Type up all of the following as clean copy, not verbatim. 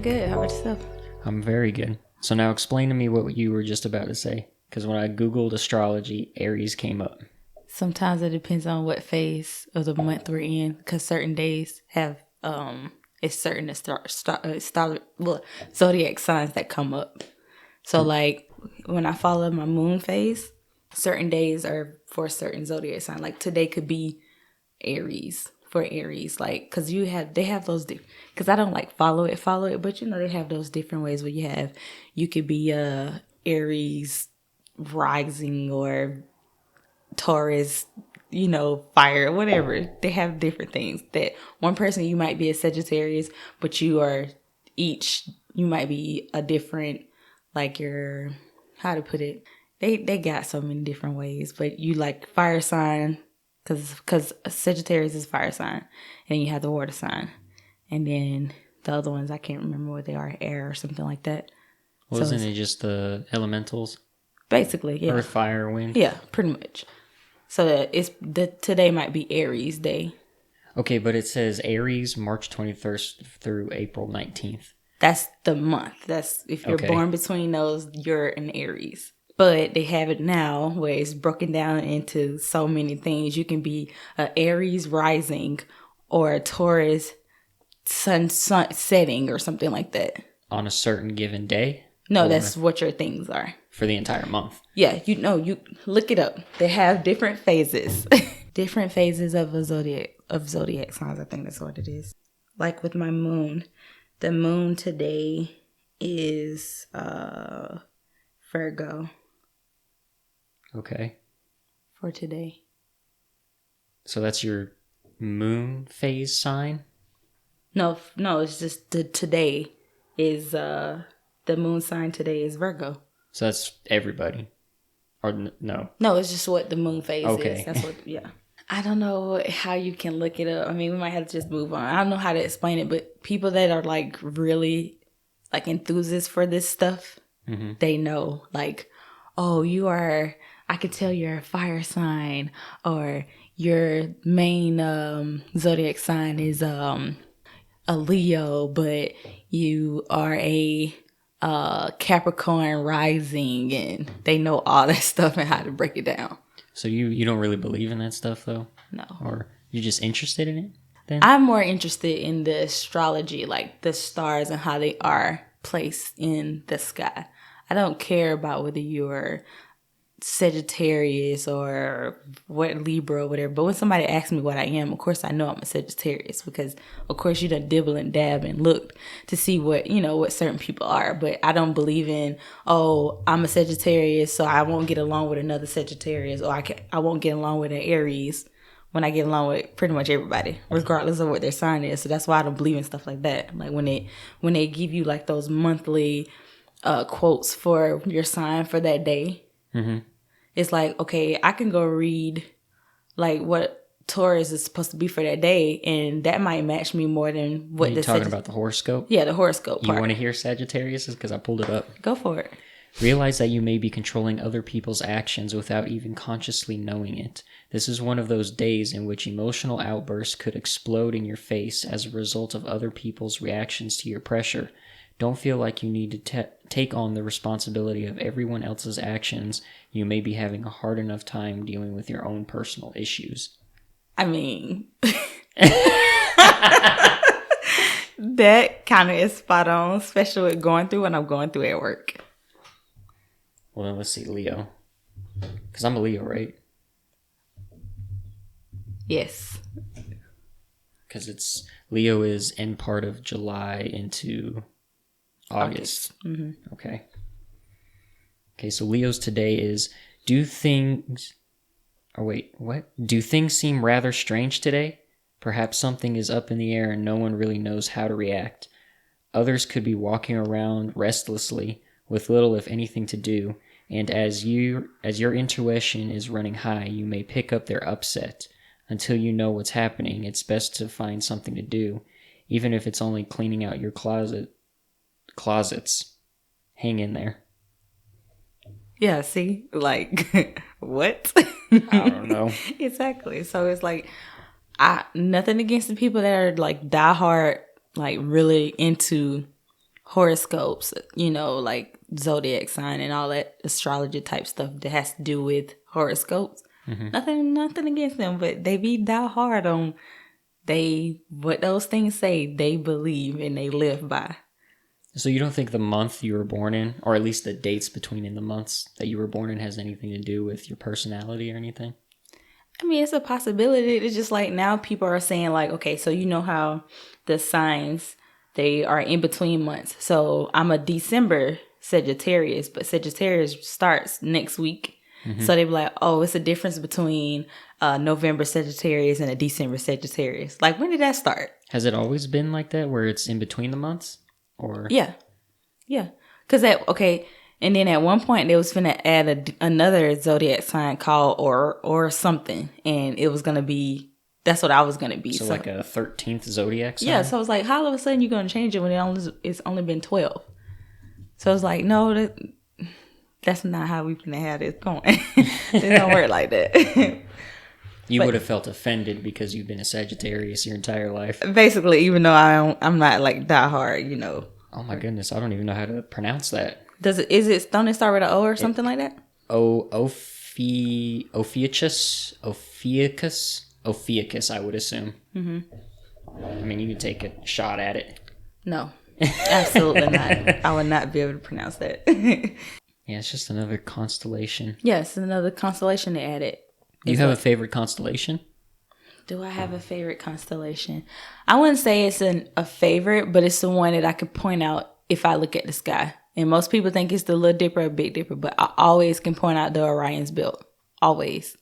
good. How about yourself? I'm very good. So now explain to me what you were just about to say. Because when I Googled astrology, Aries came up. Sometimes it depends on what phase of the month we're in, because certain days have it's certain zodiac signs that come up. So like when I follow my moon phase, certain days are for a certain zodiac sign. Like today could be Aries for Aries, like because they have those because I don't like follow it, but they have those different ways where you could be Aries rising or Taurus, fire, whatever. They have different things. That one person you might be a Sagittarius, but you might be a different, like your, how to put it. They got so many different ways, but you like fire sign, because Sagittarius is fire sign, and you have the water sign, and then the other ones I can't remember what they are, air or something like that. Wasn't it just the elementals? Basically, yeah. Earth, fire, wind. Yeah, pretty much. So today might be Aries Day. Okay, but it says Aries, March 21st through April 19th. That's the month. That's if you're born between those, you're an Aries. But they have it now where it's broken down into so many things. You can be an Aries rising or a Taurus sun setting or something like that. On a certain given day? No, that's what your things are. For the entire month? Yeah, you look it up. They have different phases. Different phases of zodiac signs. I think that's what it is. Like with my moon. The moon today is Virgo. Okay. For today. So that's your moon phase sign? No, it's just today is the moon sign today is Virgo. So that's everybody? Or no? No, it's just what the moon phase is. That's what, yeah. I don't know how you can look it up. I mean, we might have to just move on. I don't know how to explain it, but people that are like really like enthusiasts for this stuff, they know like, oh, I could tell you're a fire sign, or your main zodiac sign is a Leo, but you are a Capricorn rising, and they know all that stuff and how to break it down. So you don't really believe in that stuff though? No. Or you're just interested in it then? I'm more interested in the astrology, like the stars and how they are placed in the sky. I don't care about whether you're Sagittarius or what Libra or whatever. But when somebody asks me what I am, of course I know I'm a Sagittarius, because of course you done dibble and dab and looked to see what certain people are. But I don't believe in, oh, I'm a Sagittarius, so I won't get along with another Sagittarius, or I won't get along with an Aries when I get along with pretty much everybody, regardless of what their sign is. So that's why I don't believe in stuff like that. Like when they give you like those monthly quotes for your sign for that day. Mm-hmm. It's like, okay, I can go read like what Taurus is supposed to be for that day, and that might match me more than what you're talking about the horoscope? Yeah, the horoscope part. You want to hear Sagittarius? Because I pulled it up. Go for it. Realize that you may be controlling other people's actions without even consciously knowing it. This is one of those days in which emotional outbursts could explode in your face as a result of other people's reactions to your pressure. Don't feel like you need to take on the responsibility of everyone else's actions. You may be having a hard enough time dealing with your own personal issues. I mean, that kind of is spot on, especially with going through what I'm going through at work. Well, then let's see, Leo. Because I'm a Leo, right? Yes. Because Leo is end part of July into August. Mm-hmm. Okay, so Leo's today is, do things seem rather strange today? Perhaps something is up in the air and no one really knows how to react. Others could be walking around restlessly with little if anything to do, and as your intuition is running high, you may pick up their upset. Until you know what's happening, it's best to find something to do, even if it's only cleaning out your closets. Hang in there. Yeah, see? Like, what? I don't know. Exactly. So it's like, nothing against the people that are like diehard, like really into horoscopes, like Zodiac sign and all that astrology type stuff that has to do with horoscopes. Nothing against them, but they be die hard on what those things say they believe and they live by. So you don't think the month you were born in, or at least the dates between in the months that you were born in, has anything to do with your personality or anything? I mean, it's a possibility. It's just like now people are saying like, okay, so you know how the signs, they are in between months. So I'm a December Sagittarius, but Sagittarius starts next week. So they be like, oh, it's a difference between November Sagittarius and a December Sagittarius. Like, when did that start? Has it always been like that, where it's in between the months? Or Yeah. Because and then at one point they was finna add another zodiac sign called or something, and it was gonna be, that's what I was gonna be. So like a 13th zodiac sign? Yeah, so I was like, how all of a sudden you gonna change it when it's only been 12? So I was like, no, that's not how we finna have this going. It don't work like that. You would have felt offended because you've been a Sagittarius your entire life. Basically, even though I'm not like die hard, Oh my goodness, I don't even know how to pronounce that. Don't it start with an O or something like that? Ophiuchus, I would assume. I mean, you could take a shot at it. No, absolutely not. I would not be able to pronounce that. Yeah, it's just another constellation. Yes, another constellation they added. You have a favorite constellation? Do I have a favorite constellation? I wouldn't say it's a favorite, but it's the one that I could point out if I look at the sky. And most people think it's the Little Dipper or Big Dipper, but I always can point out the Orion's belt. Always.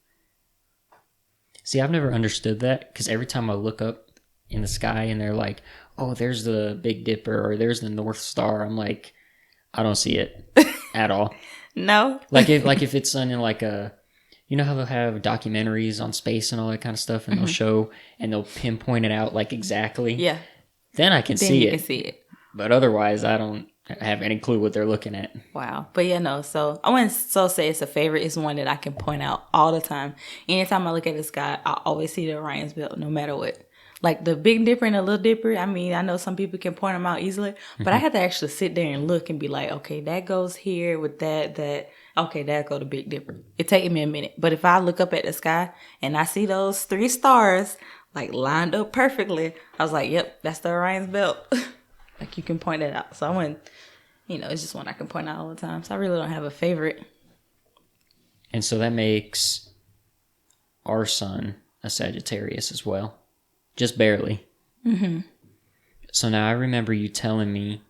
See, I've never understood that, because every time I look up in the sky and they're like, oh, there's the Big Dipper or there's the North Star, I'm like, I don't see it at all. No? Like if it's in like a, you know how they'll have documentaries on space and all that kind of stuff, and they'll show and they'll pinpoint it out like exactly. Yeah. Then I can see it. Then you can see it. But otherwise, I don't have any clue what they're looking at. Wow. But yeah, no. So I wouldn't say it's a favorite. It's one that I can point out all the time. Anytime I look at the sky, I always see the Orion's belt, no matter what. Like the Big Dipper and the Little Dipper, I mean, I know some people can point them out easily, but I have to actually sit there and look and be like, okay, that goes here with that, okay, that go to Big Dipper. It takes me a minute. But if I look up at the sky and I see those 3 stars, like lined up perfectly, I was like, yep, that's the Orion's belt. Like you can point it out. So I wouldn't, it's just one I can point out all the time. So I really don't have a favorite. And so that makes our sun a Sagittarius as well. Just barely. So now I remember you telling me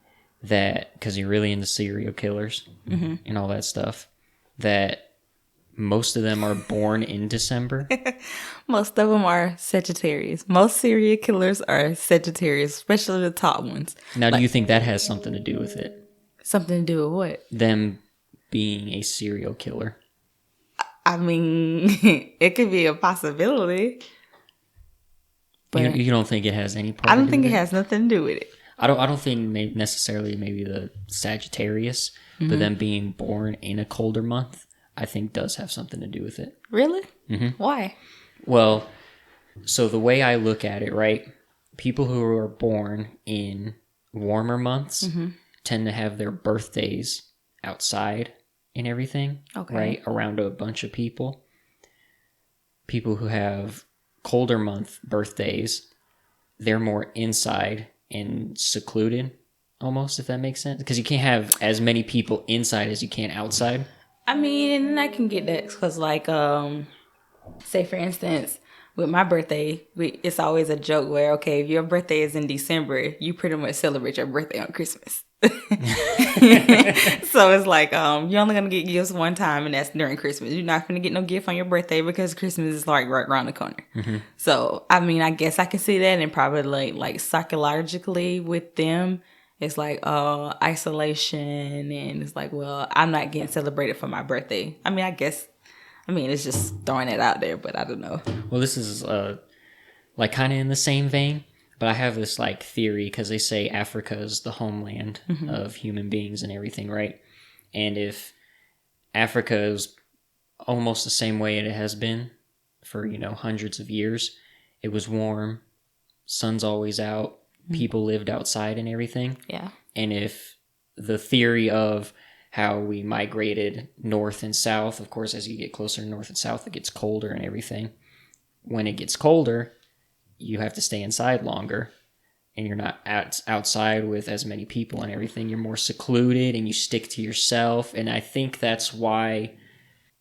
that, because you're really into serial killers and all that stuff, that most of them are born in December. Most of them are Sagittarius. Most serial killers are Sagittarius, especially the top ones. Now, do you think that has something to do with it? Something to do with what? Them being a serial killer. I mean, it could be a possibility. But you don't think it has any part? I don't think it has nothing to do with it. I don't think necessarily maybe the Sagittarius, but them being born in a colder month, I think does have something to do with it. Really? Why? Well, so the way I look at it, right? People who are born in warmer months tend to have their birthdays outside and everything, right? Around a bunch of people. People who have colder month birthdays, they're more inside and secluded, almost, if that makes sense. Because you can't have as many people inside as you can outside. I mean, I can get that because, like, say for instance, with my birthday, it's always a joke where, okay, if your birthday is in December, you pretty much celebrate your birthday on Christmas. So it's like, you're only going to get gifts one time, and that's during Christmas. You're not going to get no gift on your birthday because Christmas is like right around the corner. So, I mean, I guess I can see that, and probably like psychologically with them, it's like, isolation, and it's like, well, I'm not getting celebrated for my birthday. I mean, it's just throwing it out there, but I don't know. Well, this is like kind of in the same vein, but I have this like theory because they say Africa is the homeland of human beings and everything, right? And if Africa is almost the same way it has been for, hundreds of years, it was warm, sun's always out, people lived outside and everything. Yeah. And if the theory of how we migrated north and south. Of course, as you get closer to north and south, it gets colder and everything. When it gets colder, you have to stay inside longer, and you're not outside with as many people and everything. You're more secluded, and you stick to yourself. And I think that's why,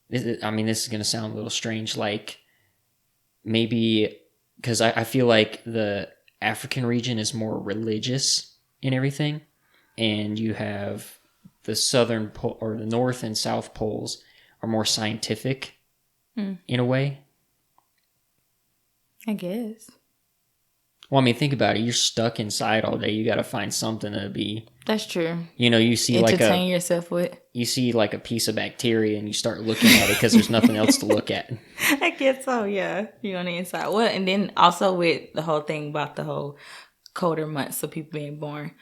this is going to sound a little strange, like maybe because I feel like the African region is more religious in everything, and you have the southern pole, or the north and south poles are more scientific in a way. I guess. Well, I mean, think about it. You're stuck inside all day. You got to find something to be. That's true. You know, you see entertain yourself with. You see like a piece of bacteria, and you start looking at it because there's nothing else to look at. I guess so. Yeah, you're on the inside. Well, and then also with the whole thing about the whole colder months of people being born,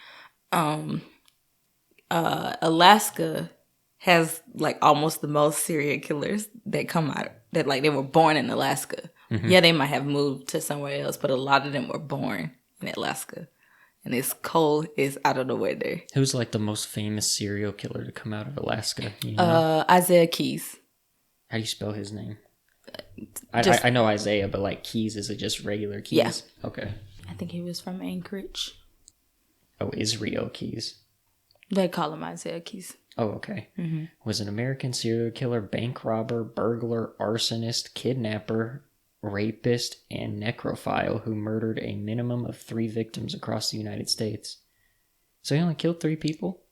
Alaska has like almost the most serial killers that come out that like they were born in Alaska. Mm-hmm. Yeah, they might have moved to somewhere else, but a lot of them were born in Alaska. And it's cold, it's out of the way there. Who's like the most famous serial killer to come out of Alaska? You know? Isaiah Keys. How do you spell his name? I know Isaiah, but like Keys, is it just regular Keys? Yeah. Okay. I think he was from Anchorage. Oh, Israel Keys. They call him Isaiah Keys. Oh, okay. Mm-hmm. Was an American serial killer, bank robber, burglar, arsonist, kidnapper, rapist, and necrophile who murdered a minimum of 3 victims across the United States. So he only killed 3 people?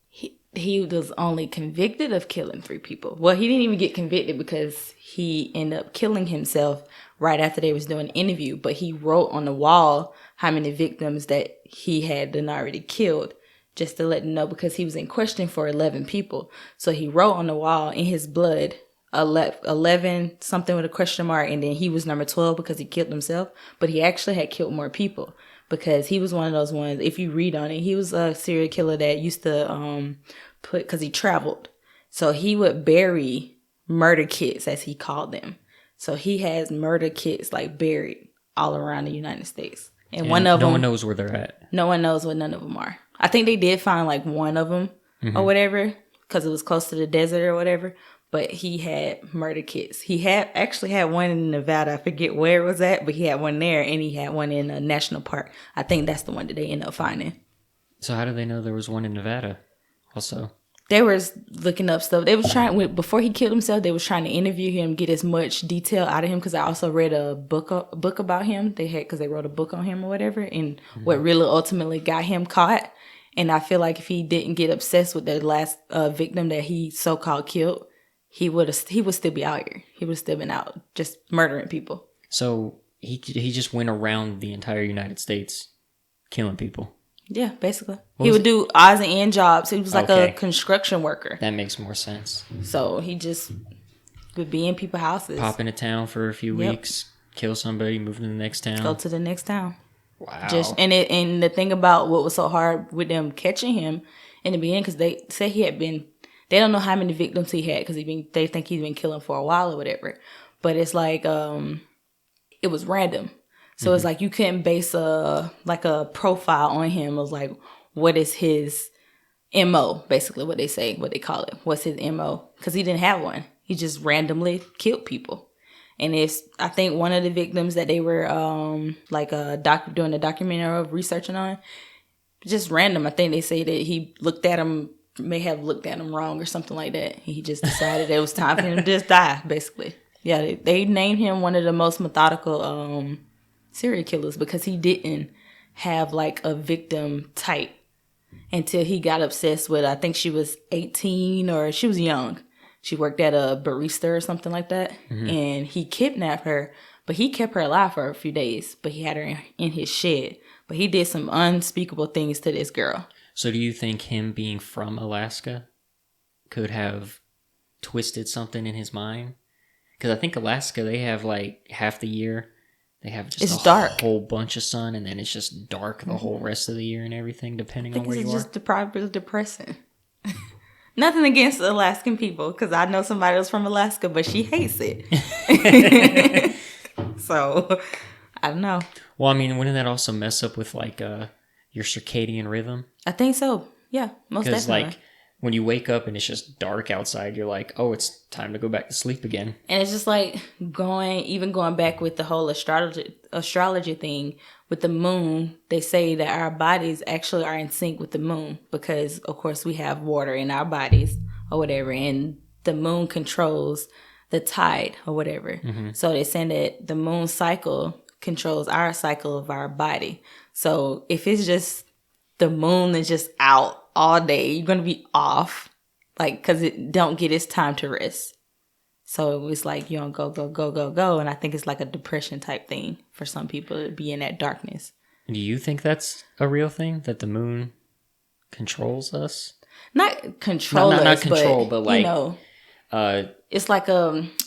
He was only convicted of killing 3 people. Well, he didn't even get convicted because he ended up killing himself right after they was doing an interview. But he wrote on the wall how many victims that he had done already killed, just to let them know, because he was in question for 11 people. So he wrote on the wall in his blood 11 something with a question mark, and then he was number 12 because he killed himself. But he actually had killed more people, because he was one of those ones, if you read on it, he was a serial killer that used to because he traveled, so he would bury murder kits, as he called them. So he has murder kits like buried all around the United States, and one of them, no one knows where they're at. No one knows where none of them are. I think they did find like one of them or whatever, because it was close to the desert or whatever. But he had murder kits. He actually had one in Nevada. I forget where it was at, but he had one there, and he had one in a national park. I think that's the one that they ended up finding. So how did they know there was one in Nevada also? They were looking up stuff. They was trying, before he killed himself, they was trying to interview him, get as much detail out of him, because I also read a book about him. Because they wrote a book on him or whatever, and what really ultimately got him caught. And I feel like if he didn't get obsessed with the last victim that he so-called killed, he would still be out here. He would still been out just murdering people. So he just went around the entire United States killing people. Yeah, basically. He would do odds and end jobs. He was like a construction worker. That makes more sense. So he just would be in people's houses. Pop into town for a few weeks, kill somebody, move to the next town. Go to the next town. Wow. And the thing about what was so hard with them catching him in the beginning, because they said he had been, they don't know how many victims he had, because they think he's been killing for a while or whatever. But it's like, it was random. So it's like you couldn't base a profile on him. It was like, what is his MO, basically what they call it. What's his MO? Because he didn't have one. He just randomly killed people. And I think one of the victims that they were doing a documentary of researching on, just random. I think they say that he may have looked at him wrong or something like that. He just decided it was time for him to just die, basically. Yeah, they named him one of the most methodical serial killers, because he didn't have like a victim type until he got obsessed with, I think she was 18 or she was young. She worked at a barista or something like that. And he kidnapped her, but he kept her alive for a few days, but he had her in his shed. But he did some unspeakable things to this girl. So do you think him being from Alaska could have twisted something in his mind? Because I think Alaska, they have like half the year, they have just dark. Whole bunch of sun, and then it's just dark the whole rest of the year and everything, depending on where you are. It's just probably depressing. Nothing against Alaskan people, because I know somebody else from Alaska, but she hates it. So, I don't know. Well, I mean, wouldn't that also mess up with like your circadian rhythm? I think so. Yeah, most definitely. Because like when you wake up and it's just dark outside, you're like, oh, it's time to go back to sleep again. And it's just like going back with the whole astrology thing with the moon. They say that our bodies actually are in sync with the moon because, of course, we have water in our bodies or whatever, and the moon controls the tide or whatever. So they're saying that the moon cycle controls our cycle of our body. So if it's just the moon is just out all day, you're going to be off, like, because it don't get its time to rest. So it's like you don't go. And I think it's like a depression type thing for some people to be in that darkness. Do you think that's a real thing, that the moon controls us? Not control us, not control, but like, you know, it's like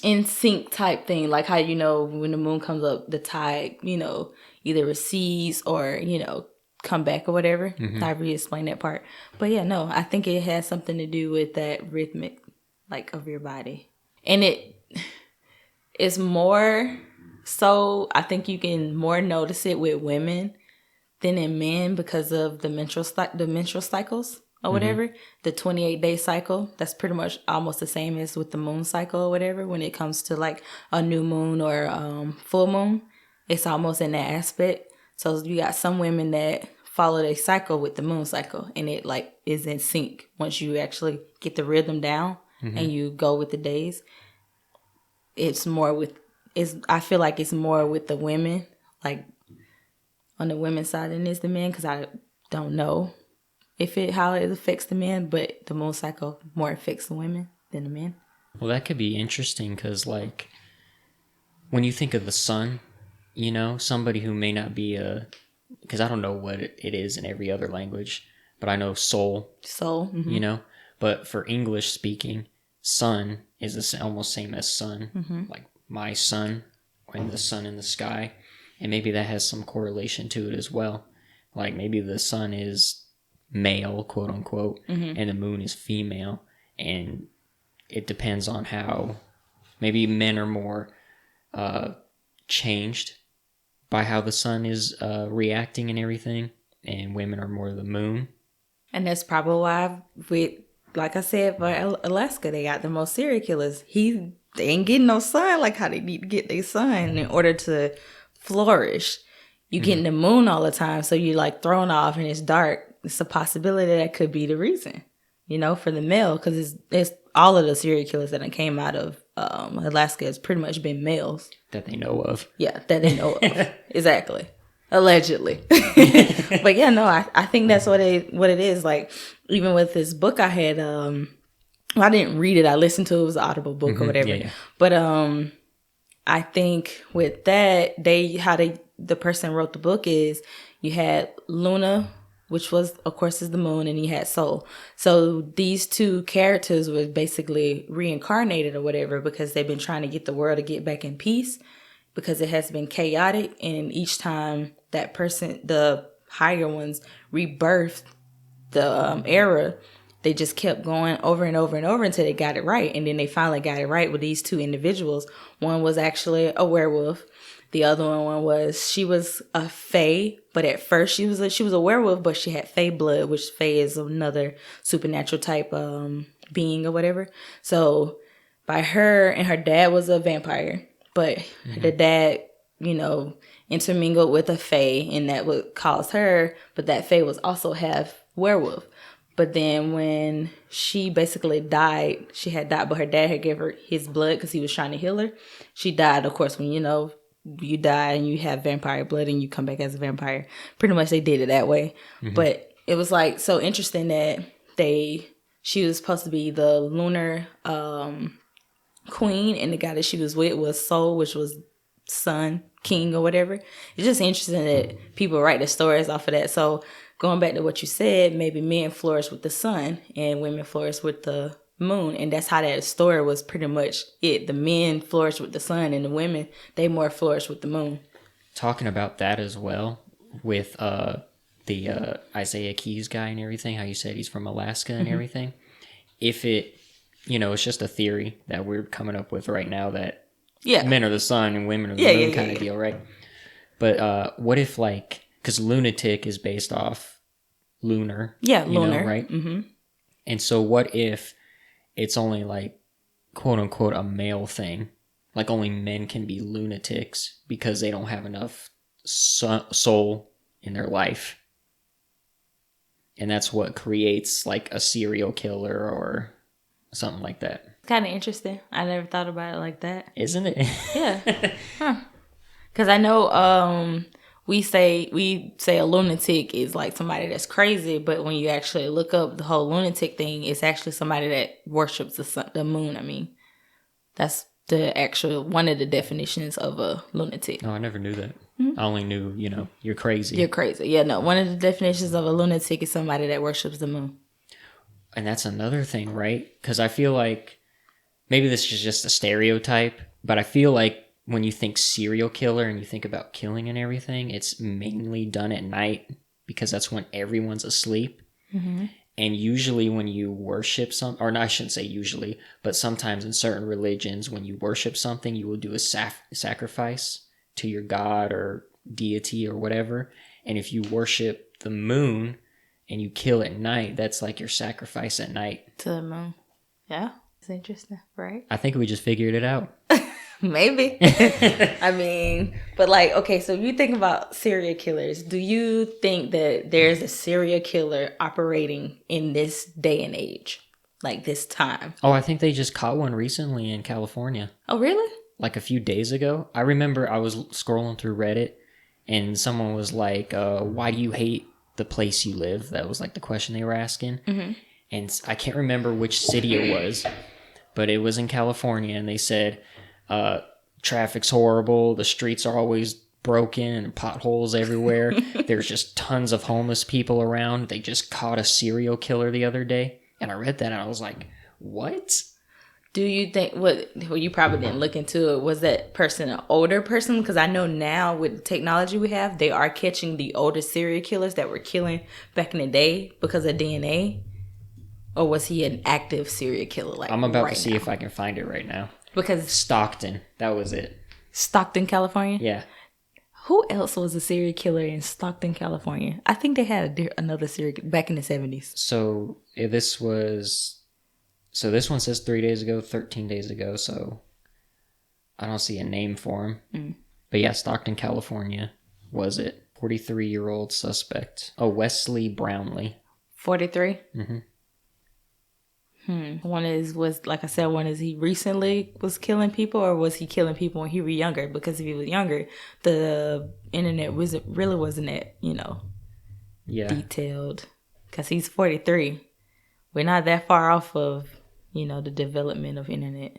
in sync type thing. Like how, you know, when the moon comes up, the tide, you know, either recedes or, you know, come back or whatever. However you explain that part. But yeah, no, I think it has something to do with that rhythmic, like, of your body. And it's more so, I think you can more notice it with women than in men because of the menstrual cycles or whatever. The 28-day cycle, that's pretty much almost the same as with the moon cycle or whatever. When it comes to like a new moon or full moon, it's almost in that aspect. So you got some women that follow their cycle with the moon cycle, and it like is in sync once you actually get the rhythm down and you go with the days. I feel like it's more with the women, like on the women's side than it's the men, because I don't know how it affects the men, but the moon cycle more affects the women than the men. Well, that could be interesting because, like, when you think of the sun, you know, somebody who may not be because I don't know what it is in every other language, but I know soul, you know, but for English speaking, sun is almost same as sun, like my sun, when the sun in the sky, and maybe that has some correlation to it as well. Like maybe the sun is male, quote unquote, and the moon is female, and it depends on how maybe men are more changed by how the sun is reacting and everything, and women are more the moon. And that's probably why, like I said, for Alaska, they got the most serial killers. They ain't getting no sun like how they need to get their sun in order to flourish. You getting the moon all the time, so you're like thrown off and it's dark. It's a possibility that could be the reason, you know, for the male, because it's all of the serial killers that came out of Alaska has pretty much been males. That they know of. Yeah, that they know of. Exactly. Allegedly. But yeah, no, I think that's what it is. Like, even with this book I had, I didn't read it. I listened to it. It was an Audible book or whatever. Yeah. But I think with that, the person wrote the book is you had Luna, which was, of course, is the moon, and you had Soul. So these two characters were basically reincarnated or whatever because they've been trying to get the world to get back in peace because it has been chaotic. And each time that person, the higher ones, rebirthed the era, they just kept going over and over and over until they got it right. And then they finally got it right with these two individuals. One was actually a werewolf. The other one she was a fae, but at first she was a werewolf, but she had fae blood, which fae is another supernatural type being or whatever. So by her, and her dad was a vampire, but the dad, you know, intermingled with a fae, and that would cause her, but that fae was also half werewolf. But then when she basically died, she had died, but her dad had given her his blood because he was trying to heal her. She died, of course, when, you know, you die and you have vampire blood and you come back as a vampire. Pretty much they did it that way. But it was like so interesting that she was supposed to be the lunar queen, and the guy that she was with was Soul, which was sun, king or whatever. It's just interesting that people write the stories off of that. So going back to what you said, maybe men flourish with the sun and women flourish with the moon, and that's how that story was pretty much it. The men flourished with the sun, and the women, they more flourished with the moon. Talking about that as well with the Isaiah Keys guy and everything, how you said he's from Alaska and everything. If it, you know, it's just a theory that we're coming up with right now that men are the sun and women are the moon kind of deal, right? But what if, like, because lunatic is based off lunar, lunar, know, right? And so what if it's only like, quote unquote, a male thing? Like only men can be lunatics because they don't have enough soul in their life. And that's what creates like a serial killer or something like that. Kind of interesting. I never thought about it like that. Isn't it? Yeah. Because I know we say a lunatic is like somebody that's crazy, but when you actually look up the whole lunatic thing, it's actually somebody that worships the moon. I mean, that's the actual one of the definitions of a lunatic. No, I never knew that. I only knew, you're crazy. You're crazy. Yeah, no. One of the definitions of a lunatic is somebody that worships the moon. And that's another thing, right? Because I feel like maybe this is just a stereotype, but I feel like when you think serial killer and you think about killing and everything, it's mainly done at night because that's when everyone's asleep. Mm-hmm. And usually when you worship or I shouldn't say usually, but sometimes in certain religions, when you worship something, you will do a sacrifice to your god or deity or whatever. And if you worship the moon and you kill at night, that's like your sacrifice at night. To the moon. Yeah. It's interesting, right? I think we just figured it out. Maybe. I mean, but like, okay, so if you think about serial killers, do you think that there's a serial killer operating in this day and age? Like this time? Oh, I think they just caught one recently in California. Oh, really? Like a few days ago. I remember I was scrolling through Reddit and someone was like, why do you hate the place you live? That was like the question they were asking. Mm-hmm. And I can't remember which city it was, but it was in California, and they said, traffic's horrible, the streets are always broken and potholes everywhere. There's just tons of homeless people around. They just caught a serial killer the other day. And I read that and I was like, what? Do you think, well, you probably didn't look into it, was that person an older person? Because I know now with the technology we have, they are catching the older serial killers that were killing back in the day because of DNA. Or was he an active serial killer? Like I'm about right to see now? if I can find it right now. Because Stockton, that was it. Stockton, California? Yeah. Who else was a serial killer in Stockton, California? I think they had another serial back in the 70s. So this one says 3 days ago, 13 days ago. So I don't see a name for him. Mm. But yeah, Stockton, California was it. 43-year-old suspect. Oh, Wesley Brownlee. 43? Mm-hmm. One is he recently was killing people, or was he killing people when he was younger? Because if he was younger, the internet wasn't that, detailed. Because he's 43. We're not that far off of, the development of internet.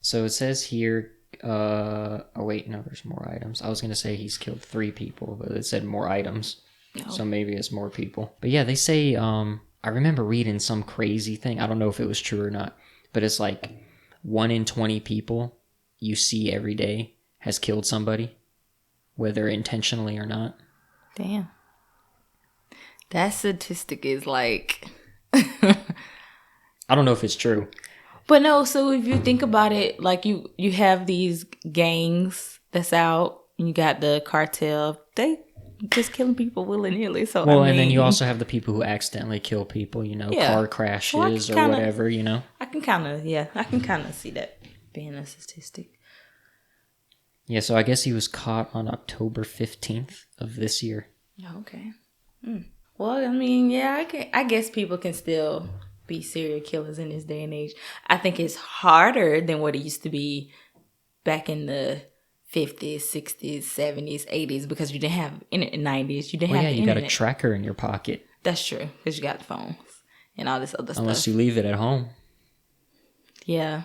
So it says here, oh wait, no, there's more items. I was going to say he's killed 3 people, but it said more items. Oh. So maybe it's more people. But yeah, they say, I remember reading some crazy thing. I don't know if it was true or not, but it's like 1 in 20 people you see every day has killed somebody, whether intentionally or not. Damn. That statistic is like... I don't know if it's true. But no, so if you think about it, like you have these gangs that's out, and you got the cartel. They just killing people willy-nilly. So and then you also have the people who accidentally kill people, car crashes or whatever, I can kind of see that being a statistic. Yeah, so I guess he was caught on October 15th of this year. Okay. Well, I mean, yeah, I guess people can still be serial killers in this day and age. I think it's harder than what it used to be back in the 50s, 60s, 70s, 80s, because you didn't have internet. 90s, you didn't have the internet. You got a tracker in your pocket. That's true, because you got the phones and all this other stuff. Unless you leave it at home. Yeah,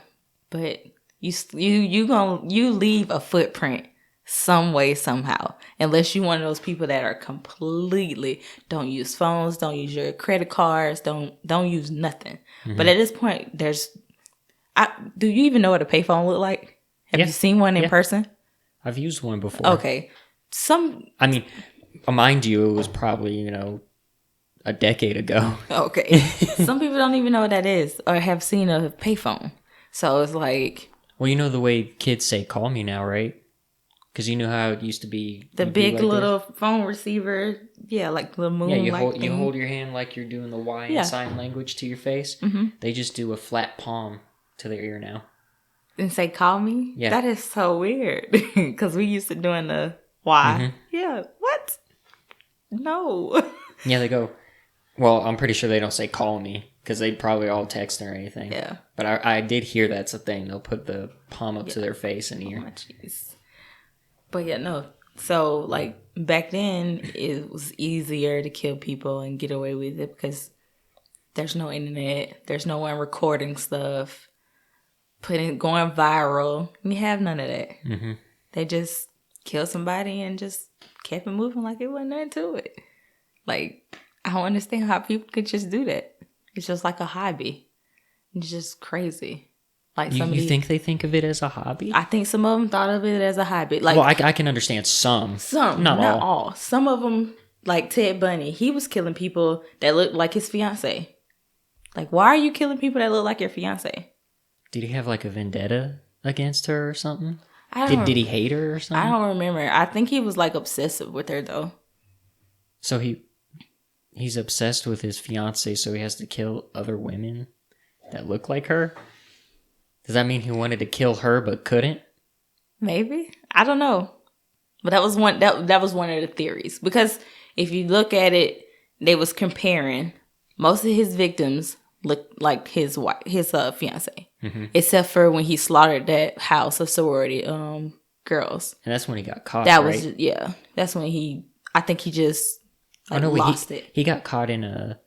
but you leave a footprint some way, somehow, unless you're one of those people that are completely don't use phones, don't use your credit cards, don't use nothing. Mm-hmm. But at this point, do you even know what a payphone look like? Have you seen one in person? I've used one before. Okay. I mean, mind you, it was probably, a decade ago. Okay. Some people don't even know what that is or have seen a payphone. So it's like... Well, the way kids say call me now, right? Because you know how it used to be the you'd do big like little this? phone receiver. Yeah, like the moon. Yeah, thing. you hold your hand like you're doing the Y in sign language to your face. Mm-hmm. They just do a flat palm to their ear now. And say, call me? Yeah. That is so weird. Because we used to doing the why. Mm-hmm. Yeah. What? No. Yeah, they go, well, I'm pretty sure they don't say call me because they'd probably all text or anything. Yeah. But I did hear that's a thing. They'll put the palm up to their face and ear. Oh, jeez. But yeah, no. So, like, back then, it was easier to kill people and get away with it because there's no internet. There's no one recording stuff. Going viral. We have none of that. Mm-hmm. They just killed somebody and just kept it moving like it wasn't nothing to it. Like, I don't understand how people could just do that. It's just like a hobby. It's just crazy. Like you think they think of it as a hobby? I think some of them thought of it as a hobby. Like, well, I can understand some. Some, not all. Some of them, like Ted Bundy, he was killing people that looked like his fiance. Like, why are you killing people that look like your fiance? Did he have like a vendetta against her or something? Did he hate her or something? I don't remember. I think he was like obsessive with her though. So he's obsessed with his fiance, so he has to kill other women that look like her? Does that mean he wanted to kill her but couldn't? Maybe. I don't know. But that was one that was one of the theories. Because if you look at it, they was comparing most of his victims looked like his wife, his fiance. Mm-hmm. Except for when he slaughtered that house of sorority girls. And that's when he got caught, that right? Was that's when I think he just lost it. He got caught in a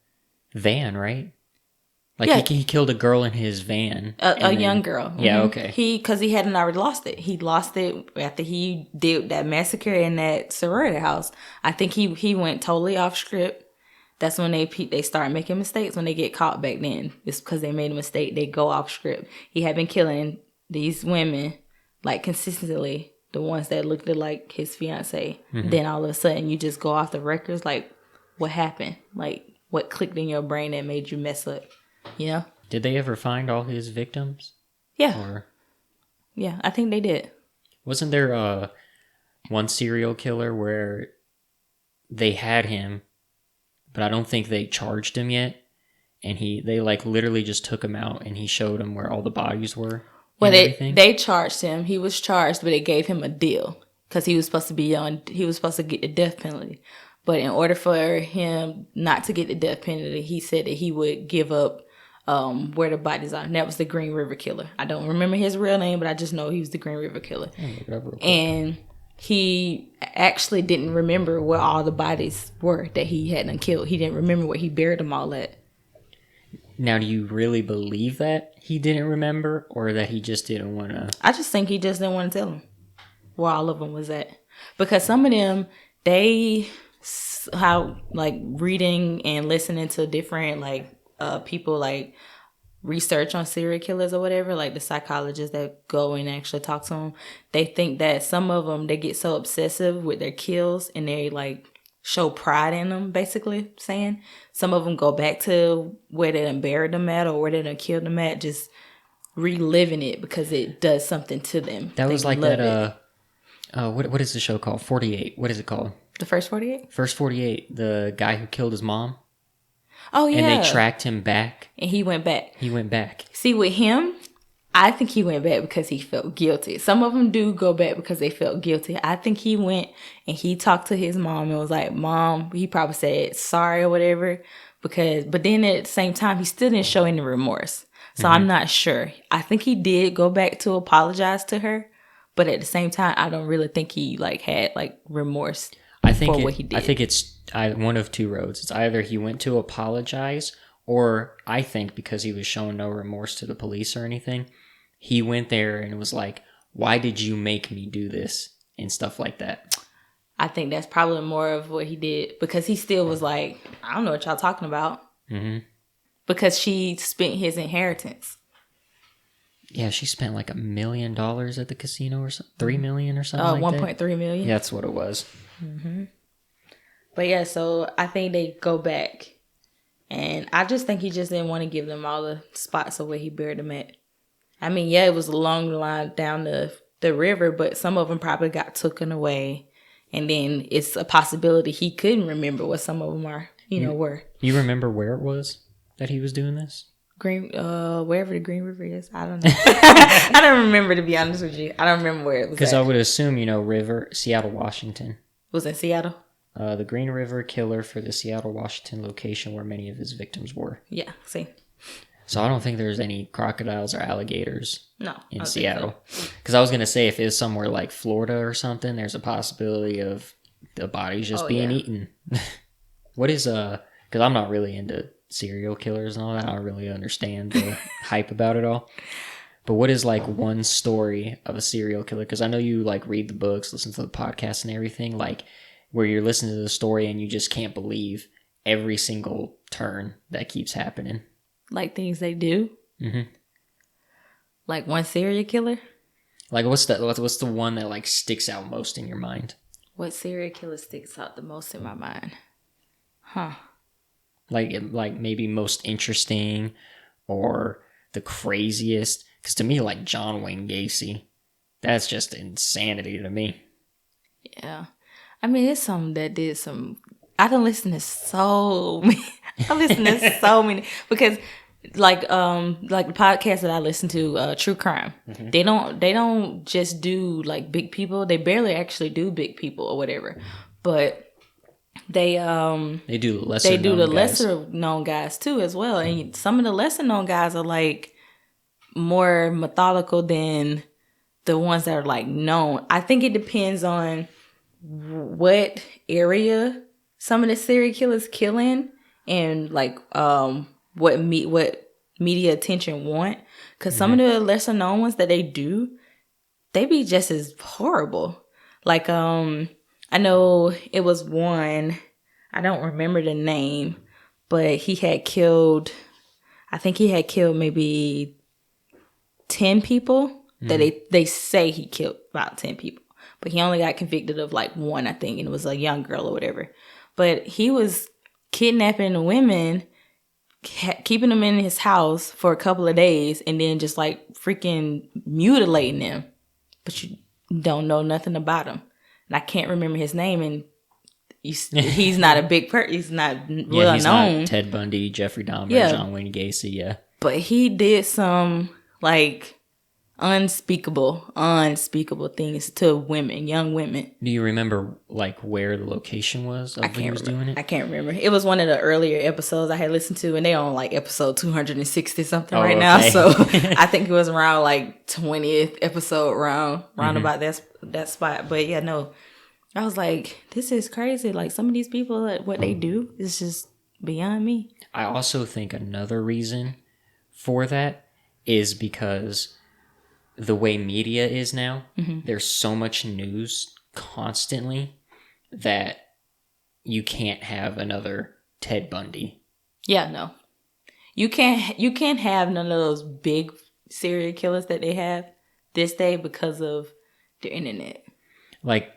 van, right? Like he killed a girl in his van. A young girl. Yeah, mm-hmm. Okay. Because he hadn't already lost it. He lost it after he did that massacre in that sorority house. I think he went totally off script. That's when they start making mistakes when they get caught back then. It's because they made a mistake. They go off script. He had been killing these women like consistently, the ones that looked like his fiance. Mm-hmm. Then all of a sudden you just go off the records. Like, what happened? Like, what clicked in your brain that made you mess up? You know? Did they ever find all his victims? Yeah. Yeah, I think they did. Wasn't there one serial killer where they had him, but I don't think they charged him yet, and they like literally just took him out and he showed them where all the bodies were? Well, they charged him. He was charged, but they gave him a deal because he was supposed to get the death penalty. But in order for him not to get the death penalty, he said that he would give up where the bodies are. And that was the Green River Killer. I don't remember his real name, but I just know he was the Green River Killer. And he actually didn't remember where all the bodies were that he hadn't killed. He didn't remember where he buried them all at. Now, do you really believe that he didn't remember, or that he just didn't want to? I just think he just didn't want to tell him where all of them was at. Because some of them, reading and listening to different people research on serial killers or whatever, like the psychologists that go and actually talk to them, they think that some of them, they get so obsessive with their kills and they show pride in them, basically saying. Some of them go back to where they done buried them at or where they done killed them at, just reliving it because it does something to them. That was like that, what is the show called? 48. What is it called? The First 48? First 48. The guy who killed his mom. Oh, yeah. And they tracked him back. And he went back. See, with him, I think he went back because he felt guilty. Some of them do go back because they felt guilty. I think he went and he talked to his mom and was like, Mom, he probably said sorry or whatever. But then at the same time, he still didn't show any remorse. So I'm not sure. I think he did go back to apologize to her. But at the same time, I don't really think he had remorse for what he did. I think it's one of two roads. It's either he went to apologize, or I think because he was showing no remorse to the police or anything, he went there and was like, why did you make me do this? And stuff like that. I think that's probably more of what he did, because he still was like, I don't know what y'all talking about. Mm-hmm. Because she spent his inheritance. Yeah, she spent like $1 million at the casino or something. $3 million or something like that. 1.3 million. Yeah, that's what it was. Mm-hmm. But yeah, so I think they go back. And I just think he just didn't want to give them all the spots of where he buried them at. I mean, yeah, it was along the line down the the river, but some of them probably got taken away. And then it's a possibility he couldn't remember what some of them are, were. You remember where it was that he was doing this? Wherever the Green River is. I don't know. I don't remember, to be honest with you. I don't remember where it was because I would assume, river, Seattle, Washington. Was it Seattle? The Green River Killer for the Seattle, Washington location where many of his victims were. Yeah, see. So I don't think there's any crocodiles or alligators in Seattle. So. Because I was going to say, if it's somewhere like Florida or something, there's a possibility of the bodies just being eaten. What is, because I'm not really into serial killers and all that. I don't really understand the hype about it all. But what is like one story of a serial killer? Because I know you like read the books, listen to the podcast and everything, like where you're listening to the story and you just can't believe every single turn that keeps happening. Like things they do? Mm-hmm. Like one serial killer? Like what's the one that like sticks out most in your mind? What serial killer sticks out the most in my mind? Huh. Like maybe most interesting or the craziest. Because to me, like John Wayne Gacy, that's just insanity to me. Yeah. I mean, it's something that did some... I done listen to so many... I listen to so many... Because like the podcast that I listen to, True Crime, mm-hmm. they don't just do like big people. They barely actually do big people or whatever. But... They do the lesser known guys too as well, and some of the lesser known guys are like more methodical than the ones that are like known. I think it depends on what area some of the serial killers kill in, and like what media attention want. Because some of the lesser known ones that they do, they be just as horrible. Like I know it was one, I don't remember the name, but he had killed maybe 10 people that they say he killed about 10 people. But he only got convicted of like one, I think, and it was a young girl or whatever. But he was kidnapping the women, keeping them in his house for a couple of days, and then just like freaking mutilating them. But you don't know nothing about him. And I can't remember his name, and he's not a big person. He's not well he's known. Not Ted Bundy, Jeffrey Dahmer, John Wayne Gacy, yeah. But he did some like unspeakable things to women, young women. Do you remember like where the location was of when he was doing it? I can't remember. It was one of the earlier episodes I had listened to, and they're on like episode 260 something now. So I think it was around like 20th episode round about that spot. But yeah, no, I was like, this is crazy. Like some of these people, what they do is just beyond me. I also think another reason for that is because the way media is now, there's so much news constantly that you can't have another Ted Bundy. Yeah, no. You can't have none of those big serial killers that they have this day because of the internet. Like,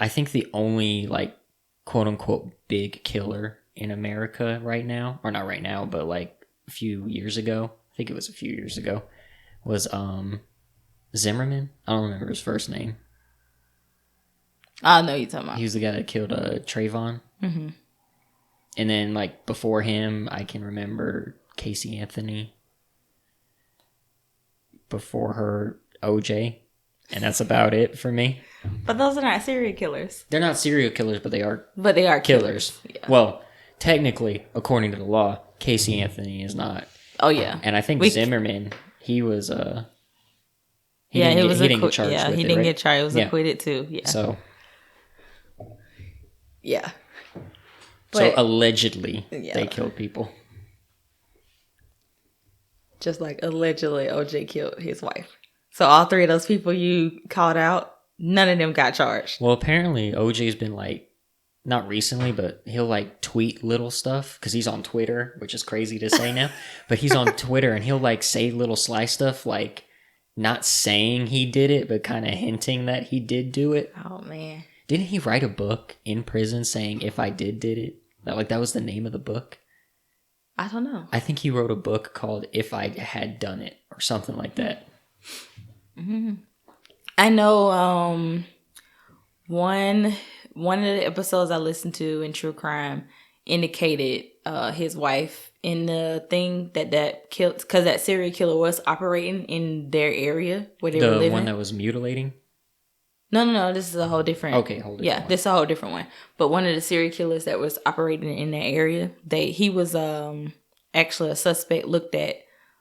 I think the only like quote unquote big killer in America right now, or not right now, but like a few years ago, I think it was a few years ago, was Zimmerman. I don't remember his first name. I know you're talking about. He was the guy that killed Trayvon. Mm-hmm. And then, like, before him, I can remember Casey Anthony. Before her, OJ. And that's about it for me. But those are not serial killers. They're not serial killers, but they are killers. Yeah. Well, technically, according to the law, Casey Anthony is not. Oh, yeah. And I think Zimmerman, he was... He didn't get charged. Yeah, with he it, didn't right? get charged. He was acquitted too. Yeah. So. Yeah. So allegedly, they killed people. Just like allegedly, OJ killed his wife. So all three of those people you called out, none of them got charged. Well, apparently OJ's been like, not recently, but he'll like tweet little stuff because he's on Twitter, which is crazy to say now. But he's on Twitter and he'll like say little sly stuff like. Not saying he did it, but kind of hinting that he did do it. Oh, man. Didn't he write a book in prison saying, if I did it? That was the name of the book? I don't know. I think he wrote a book called If I Had Done It, or something like that. Mm-hmm. I know one of the episodes I listened to in True Crime indicated his wife in the thing that killed, because that serial killer was operating in their area where they were living. The one that was mutilating? No. This is a whole different. Okay, whole different. Yeah, one. this is a whole different one. But one of the serial killers that was operating in that area, he was actually a suspect looked at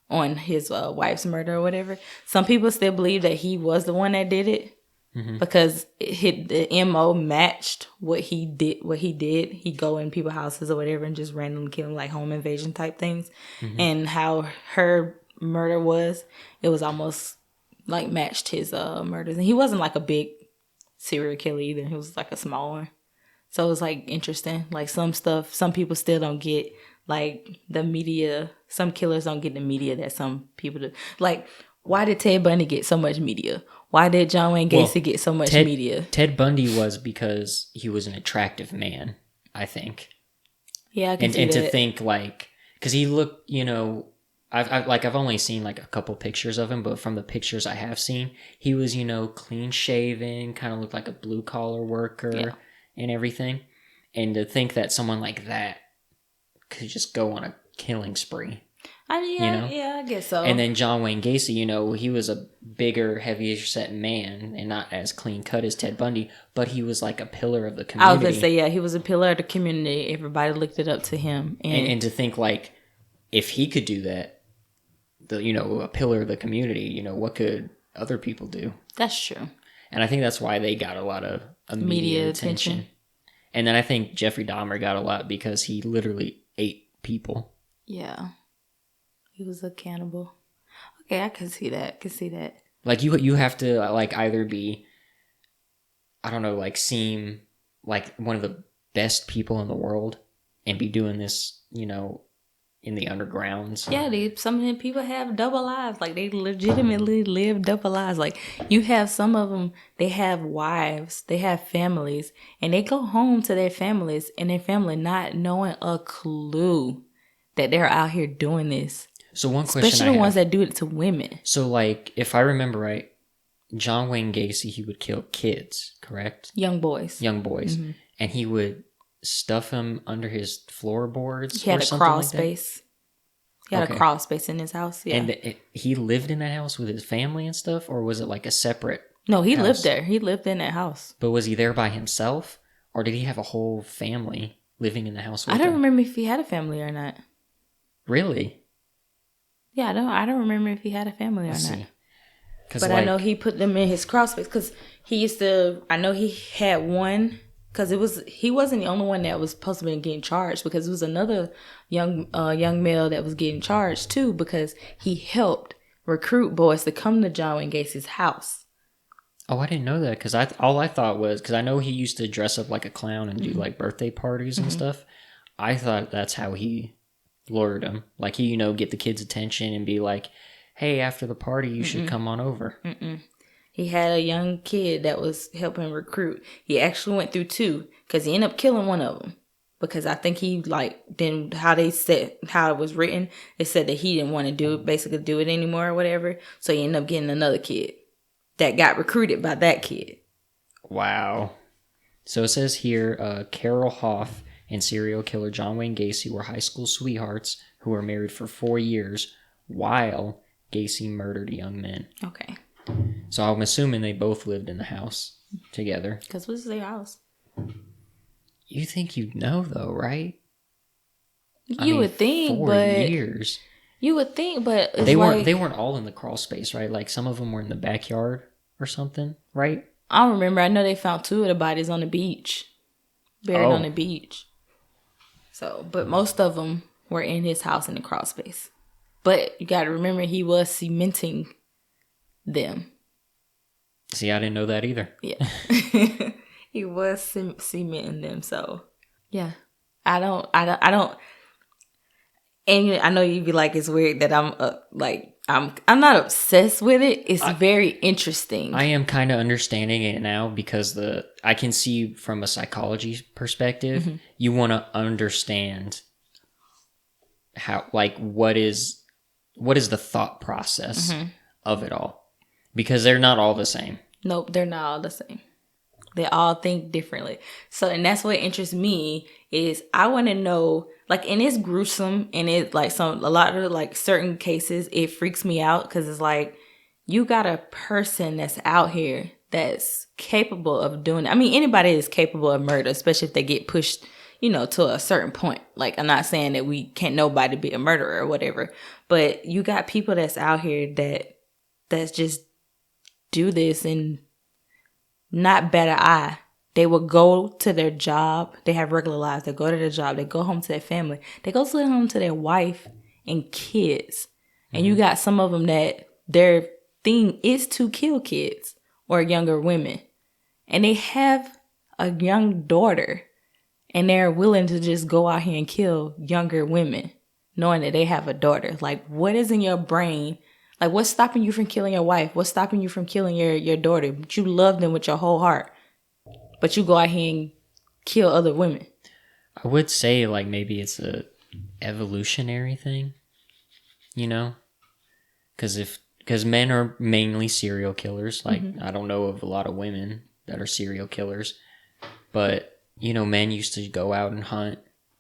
on his wife's murder or whatever. Some people still believe that he was the one that did it. Mm-hmm. Because the MO matched what he did. He go in people's houses or whatever and just randomly kill them, like home invasion type things. Mm-hmm. And how her murder was, it was almost like matched his murders. And he wasn't like a big serial killer either. He was like a small one. So it was like interesting. Like some people still don't get, like the media. Some killers don't get the media that some people do. Like, why did Ted Bundy get so much media? Why did John Wayne Gacy get so much media? Ted Bundy was because he was an attractive man, I think. Yeah, I can see that. And to think, like, because he looked, you know, I've only seen like a couple pictures of him, but from the pictures I have seen, he was, you know, clean shaven, kind of looked like a blue collar worker and everything. And to think that someone like that could just go on a killing spree. Yeah, I guess so. And then John Wayne Gacy, you know, he was a bigger, heavier set man and not as clean cut as Ted Bundy, but he was like a pillar of the community. I was going to say, yeah, he was a pillar of the community. Everybody looked it up to him. And to think, like, if he could do that, a pillar of the community, you know, what could other people do? That's true. And I think that's why they got a lot of media attention. And then I think Jeffrey Dahmer got a lot because he literally ate people. Yeah. He was a cannibal. Okay, I can see that. Like, you have to, like, either be, I don't know, like, seem like one of the best people in the world and be doing this, you know, in the undergrounds. Yeah, some of them people have double lives. Like, they legitimately live double lives. Like, you have some of them, they have wives, they have families, and they go home to their families and their family not knowing a clue that they're out here doing this. So one question especially the ones that do it to women. So, like, if I remember right, John Wayne Gacy, he would kill kids, correct? Young boys. Mm-hmm. And he would stuff them under his floorboards. He had a crawl space. He had a crawl space in his house. Yeah. And he lived in that house with his family and stuff, or was it like a separate? No, he house? lived there. He lived in that house. But was he there by himself, or did he have a whole family living in the house with him? I don't remember if he had a family or not. Really? Yeah, I don't remember if he had a family or not. But like, I know he put them in his crawl space because he used to. I know he had one because he wasn't the only one that was supposed to be getting charged, because it was another young male that was getting charged too, because he helped recruit boys to come to John Wayne Gacy's house. Oh, I didn't know that, because all I thought was, because I know he used to dress up like a clown and do like birthday parties and stuff. I thought that's how he lured them. Like, he, you know, get the kids' attention and be like, hey, after the party, you should come on over. He had a young kid that was helping recruit. He actually went through two, because he ended up killing one of them. Because I think he, like, then how it was written, it said that he didn't want to do it anymore or whatever. So he ended up getting another kid that got recruited by that kid. Wow. So it says here, Carol Hoff and serial killer John Wayne Gacy were high school sweethearts who were married for 4 years while Gacy murdered young men. Okay. So I'm assuming they both lived in the house together. Because this is their house. You think you'd know, though, right? You would think, 4 but years. You would think, but it's they weren't all in the crawl space, right? Like, some of them were in the backyard or something, right? I don't remember. I know they found 2 of the bodies on the beach, buried on the beach. So, but most of them were in his house in the crawl space. But you got to remember, he was cementing them. See, I didn't know that either. Yeah. He was cementing them. So, yeah. I don't. And I know you'd be like, it's weird that I'm not obsessed with it. It's very interesting. I am kind of understanding it now, because I can see from a psychology perspective, you want to understand how, like, what is the thought process of it all, because they're not all the same. Nope, they're not all the same. They all think differently. So, and that's what interests me is I want to know, like, and it's gruesome, and it like a lot of like certain cases, it freaks me out because it's like you got a person that's out here that's capable of doing it. I mean, anybody is capable of murder, especially if they get pushed, to a certain point. Like, I'm not saying that we can't nobody be a murderer or whatever, but you got people that's out here that's just do this and not bat an eye. They will go to their job. They have regular lives. They go to their job. They go home to their family. They go home to their wife and kids. And you got some of them that their thing is to kill kids or younger women. And they have a young daughter. And they're willing to just go out here and kill younger women, knowing that they have a daughter. Like, what is in your brain? Like, what's stopping you from killing your wife? What's stopping you from killing your daughter? But you love them with your whole heart. But you go out here and kill other women. I would say, like, maybe it's a evolutionary thing, Because men are mainly serial killers. Like, I don't know of a lot of women that are serial killers. But, men used to go out and hunt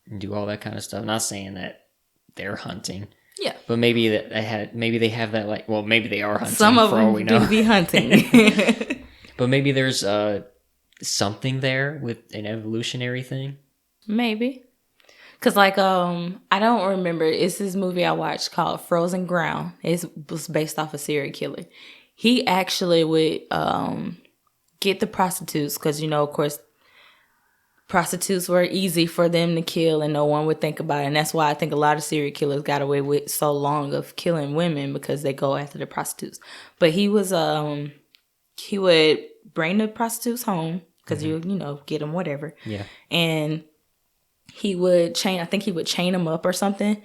and do all that kind of stuff. Not saying that they're hunting. Yeah. But maybe they have that, like, well, maybe they are hunting. Some of them do be hunting. But maybe there's something there with an evolutionary thing. Maybe. Because, like, I don't remember. It's this movie I watched called Frozen Ground. It was based off a serial killer. He actually would get the prostitutes because, of course, prostitutes were easy for them to kill and no one would think about it. And that's why I think a lot of serial killers got away with so long of killing women because they go after the prostitutes. But he was, he would bring the prostitutes home because you get them whatever. Yeah. And he would chain them up or something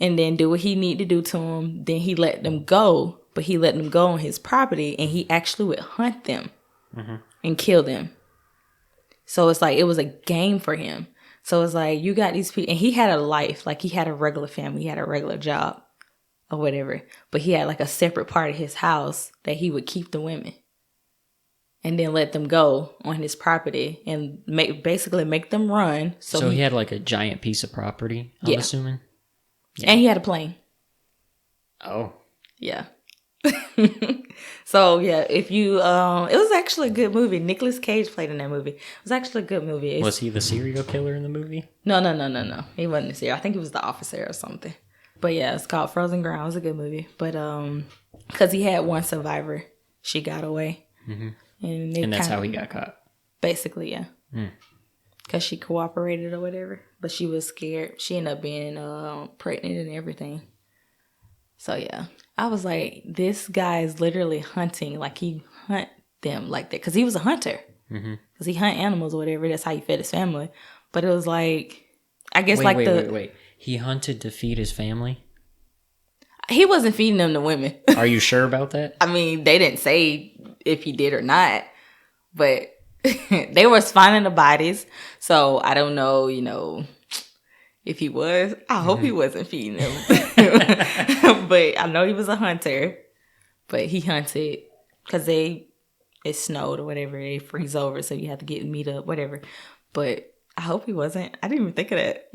and then do what he need to do to them. Then he let them go, but he let them go on his property and he actually would hunt them and kill them. So it's like, it was a game for him. So it's like, you got these people, and he had a life, like he had a regular family, he had a regular job or whatever, but he had like a separate part of his house that he would keep the women and then let them go on his property and basically make them run. So he had like a giant piece of property, I'm assuming? Yeah. And he had a plane. Oh. Yeah. So yeah, if you it was actually a good movie. Nicolas Cage played in that movie. It was actually a good movie. Was he the serial killer in the movie? No. He wasn't the serial. I think he was the officer or something. But yeah, it's called Frozen Ground. It was a good movie. But because he had one survivor, she got away. And that's how he got caught. Basically, yeah. Because she cooperated or whatever. But she was scared. She ended up being pregnant and everything. So yeah, I was like, this guy is literally hunting. Like, he hunt them like that. Because he was a hunter. Because he hunt animals or whatever. That's how he fed his family. But it was like, I guess wait. He hunted to feed his family? He wasn't feeding them to women. Are you sure about that? I mean, they didn't say if he did or not. But they was finding the bodies. So I don't know, if he was. I hope he wasn't feeding them. But I know he was a hunter. But he hunted because it snowed or whatever. They freeze over, so you have to get meat up, whatever. But I hope he wasn't. I didn't even think of that.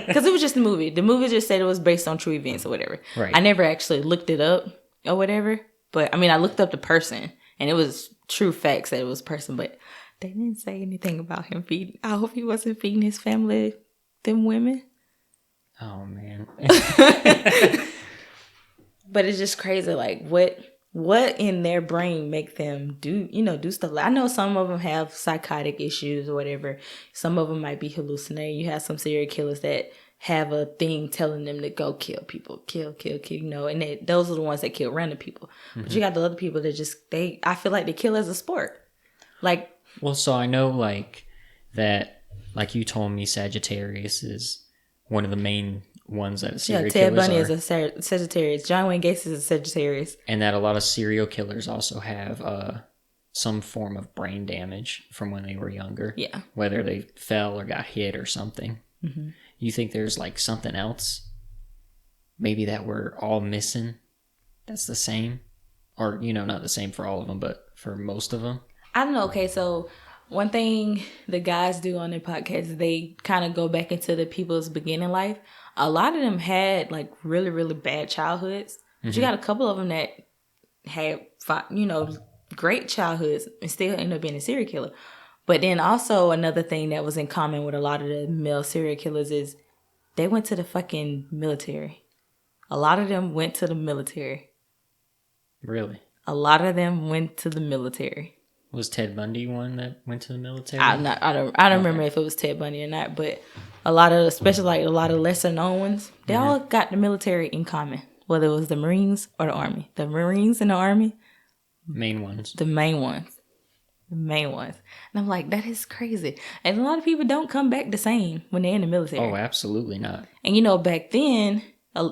Because it was just a movie. The movie just said it was based on true events or whatever. Right. I never actually looked it up or whatever. But, I mean, I looked up the person. And it was true facts that it was a person. But they didn't say anything about him feeding. I hope he wasn't feeding his family them women. Oh, man. But it's just crazy. Like, what in their brain make them do stuff? I know some of them have psychotic issues or whatever. Some of them might be hallucinating. You have some serial killers that have a thing telling them to go kill people, kill, and those are the ones that kill random people. But you got the other people that I feel like they kill as a sport. Like, well, so I know like that, like you told me, Sagittarius is one of the main ones that serial Ted killers Bundy are. is a Sagittarius. John Wayne Gacy is a Sagittarius. And that a lot of serial killers also have some form of brain damage from when they were younger. Yeah. Whether they fell or got hit or something. You think there's like something else maybe that we're all missing that's the same? Or, not the same for all of them, but for most of them. I don't know. Okay, so one thing the guys do on their podcast is they kind of go back into the people's beginning life. A lot of them had like really, really bad childhoods. But you got a couple of them that had, great childhoods and still end up being a serial killer. But then also another thing that was in common with a lot of the male serial killers is they went to the fucking military. A lot of them went to the military. Really? A lot of them went to the military. Was Ted Bundy one that went to the military? I don't remember if it was Ted Bundy or not, but a lot of, especially like a lot of lesser known ones, they all got the military in common. Whether it was the Marines or the Army. The Marines and the Army. Main ones. The main ones. The main ones. And I'm like, that is crazy. And a lot of people don't come back the same when they're in the military. Oh, absolutely not. And back then,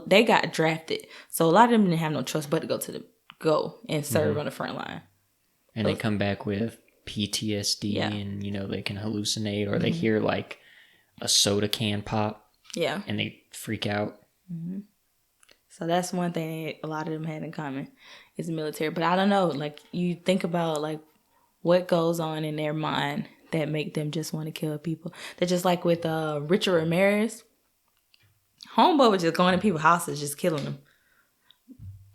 they got drafted. So a lot of them didn't have no choice but to go and serve on the front line. And they come back with PTSD and, they can hallucinate or they hear like a soda can pop. Yeah. And they freak out. Mm-hmm. So that's one thing a lot of them had in common is the military. But I don't know, like you think about like what goes on in their mind that make them just want to kill people. They're just like with Richard Ramirez. Homeboy was just going to people's houses, just killing them.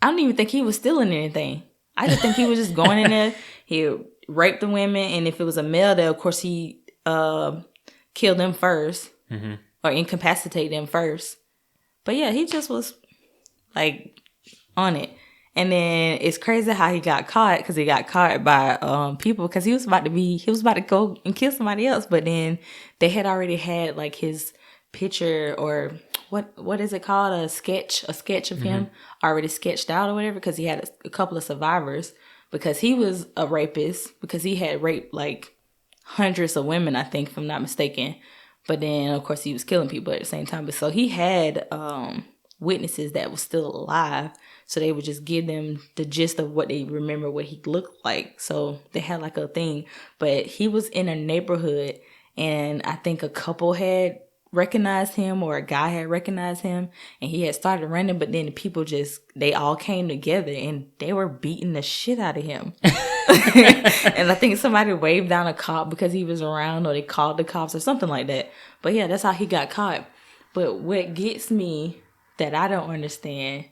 I don't even think he was stealing anything. I just think he was just going in there. He raped the women, and if it was a male, then of course he killed them first or incapacitate them first. But yeah, he just was like on it. And then it's crazy how he got caught because he got caught by people because he was about to go and kill somebody else, but then they had already had like his picture or what is it called, a sketch of him already sketched out or whatever, because he had a couple of survivors because he was a rapist because he had raped like hundreds of women, I think, if I'm not mistaken. But then of course he was killing people at the same time. But so he had witnesses that were still alive, so they would just give them the gist of what they remember what he looked like. So they had like a thing, but he was in a neighborhood and I think a couple had recognized him or a guy had recognized him and he had started running, but then the people they all came together and they were beating the shit out of him. And I think somebody waved down a cop because he was around, or they called the cops or something like that. But yeah, that's how he got caught. But what gets me that I don't understand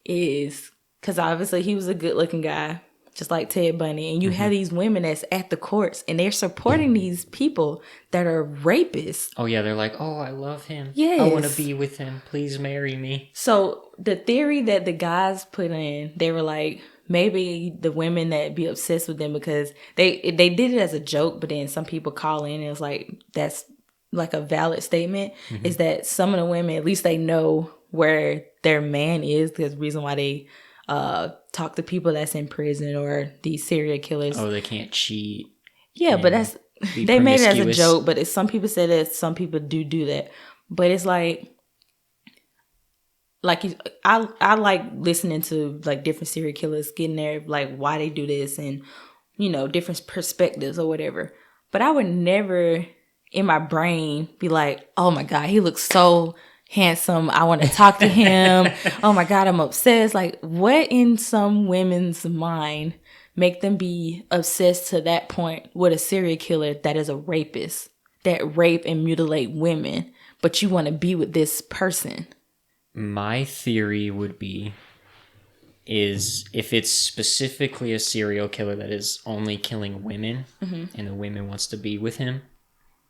is because obviously he was a good looking guy, just like Ted Bundy, and you have these women that's at the courts and they're supporting these people that are rapists. Oh yeah, they're like, oh, I love him. Yes. I want to be with him. Please marry me. So the theory that the guys put in, they were like, maybe the women that be obsessed with them because they did it as a joke, but then some people call in and it's like, that's like a valid statement, is that some of the women, at least they know where their man is. There's a reason why they talk to people that's in prison or these serial killers. Oh, they can't cheat. Yeah, but they made it as a joke, but some people say that some people do that. But it's like I like listening to like different serial killers, getting there, like why they do this and, different perspectives or whatever. But I would never in my brain be like, oh my God, he looks so handsome, I want to talk to him. Oh my God, I'm obsessed. Like, what in some women's mind make them be obsessed to that point with a serial killer that is a rapist, that rape and mutilate women, but you want to be with this person? My theory would be is if it's specifically a serial killer that is only killing women and the women wants to be with him,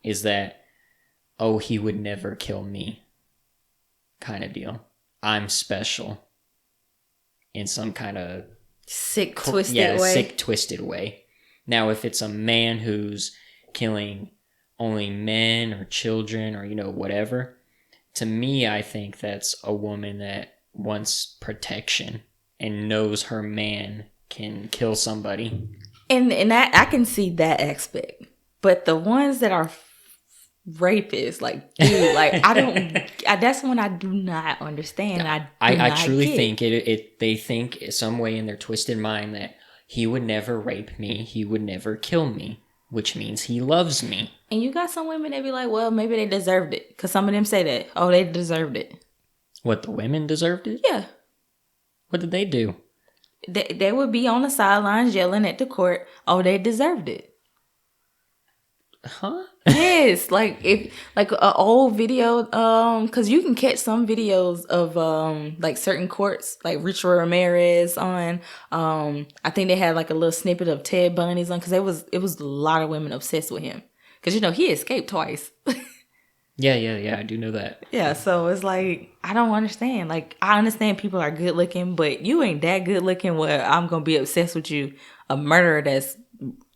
is that, oh, he would never kill me kind of deal. I'm special in some kind of sick, twisted way. Now, if it's a man who's killing only men or children or, whatever, to me, I think that's a woman that wants protection and knows her man can kill somebody. And that, I can see that aspect. But the ones that are rapists, like, dude, like, that's one I do not understand. I truly think they think some way in their twisted mind that he would never rape me, he would never kill me, which means he loves me. And you got some women that be like, well, maybe they deserved it, because some of them say that, oh, they deserved it. What, the women deserved it? Yeah. What did they do? They would be on the sidelines yelling at the court, oh, they deserved it. Huh? Yes, like if like an old video, because you can catch some videos of like certain courts, like Richard Ramirez on. I think they had like a little snippet of Ted Bundy's on, because it was a lot of women obsessed with him, because he escaped twice. Yeah. I do know that. Yeah, so it's like, I don't understand. Like, I understand people are good looking, but you ain't that good looking where I'm gonna be obsessed with you, a murderer that's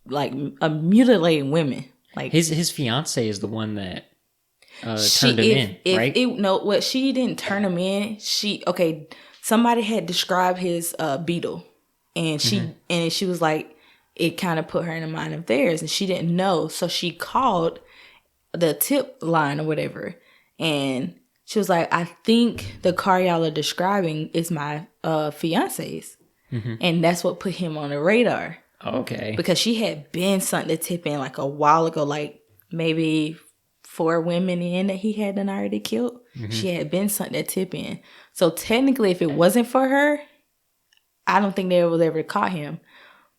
like mutilating women. Like His fiance is the one that turned him in, right? She didn't turn him in. Somebody had described his beetle, and she was like, it kind of put her in the mind of theirs, and she didn't know, so she called the tip line or whatever, and she was like, I think the car y'all are describing is my fiance's, and that's what put him on the radar. Okay. Because she had been sent the tip in like a while ago, like maybe 4 women in that he hadn't already killed. She had been sent that tip in. So technically, if it wasn't for her, I don't think they was ever caught him.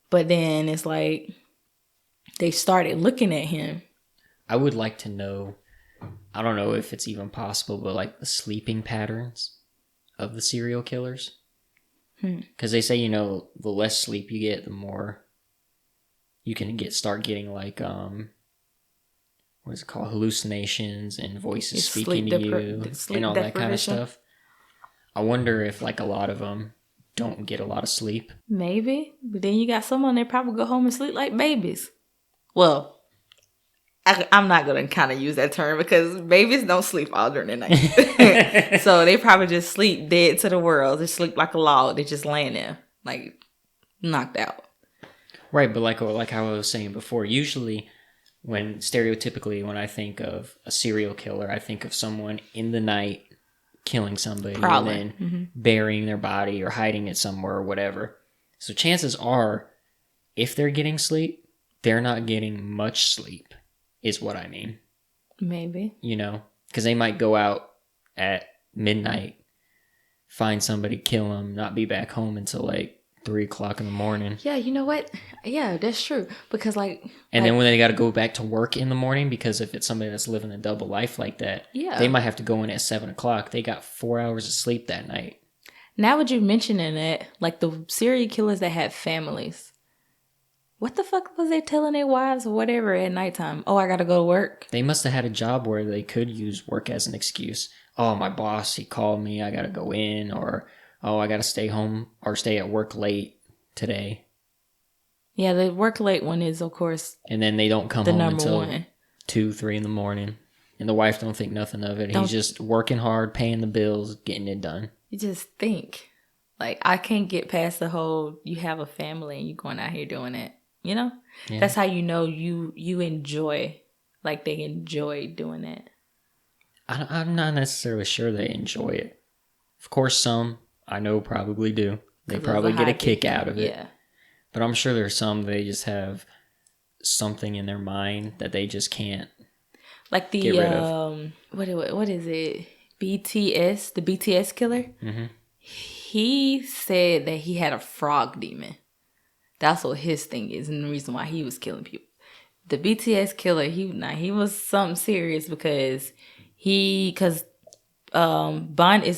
But then it's like they started looking at him. I would like to know, I don't know if it's even possible, but like the sleeping patterns of the serial killers. Because they say, the less sleep you get, the more you can start getting like, what is it called? Hallucinations and voices speaking to you and all that kind of stuff. I wonder if like a lot of them don't get a lot of sleep. Maybe. But then you got someone that probably go home and sleep like babies. Well, I'm not going to kind of use that term, because babies don't sleep all during the night. So they probably just sleep dead to the world. They sleep like a log. They're just laying there, like knocked out. Right, but like I was saying before, usually stereotypically when I think of a serial killer, I think of someone in the night killing somebody and then burying their body or hiding it somewhere or whatever. So chances are, if they're getting sleep, they're not getting much sleep, is what I mean. Maybe. Because they might go out at midnight, find somebody, kill them, not be back home until like 3:00 in the morning. Yeah, you know what? Yeah, that's true. Because then when they got to go back to work in the morning, because if it's somebody that's living a double life like that, they might have to go in at 7:00. They got 4 hours of sleep that night. Now with you mentioning that, like the serial killers that had families, what the fuck was they telling their wives or whatever at nighttime? Oh, I gotta go to work. They must have had a job where they could use work as an excuse. Oh, my boss, he called me, I gotta go in, or oh, I gotta stay home or stay at work late today. Yeah, the work late one is, of course, and then they don't come home until 2, 3 in the morning. And the wife don't think nothing of it. He's just working hard, paying the bills, getting it done. You just think, like, I can't get past the whole, you have a family and you going out here doing it. Yeah. That's how you know you enjoy, like they enjoy doing it. I'm not necessarily sure they enjoy it. Of course, some I know probably do. They probably get a kick out of it. Yeah. But I'm sure there's some, they just have something in their mind that they just can't like the, get rid of. What is it? BTS, the BTS killer? Mm-hmm. He said that he had a frog demon. That's what his thing is, and the reason why he was killing people. The BTS killer, he was something serious, because it's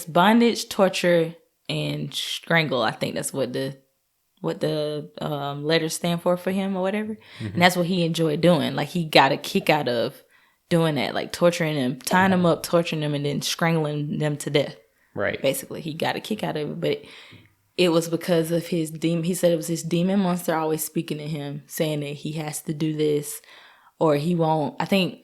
bondage, torture, and strangle. I think that's what the letters stand for him or whatever. Mm-hmm. And that's what he enjoyed doing. Like, he got a kick out of doing that, like torturing them, tying them up, torturing them, and then strangling them to death. Right. Basically, he got a kick out of it, but it was because of his demon. He said it was his demon monster always speaking to him, saying that he has to do this or he won't. I think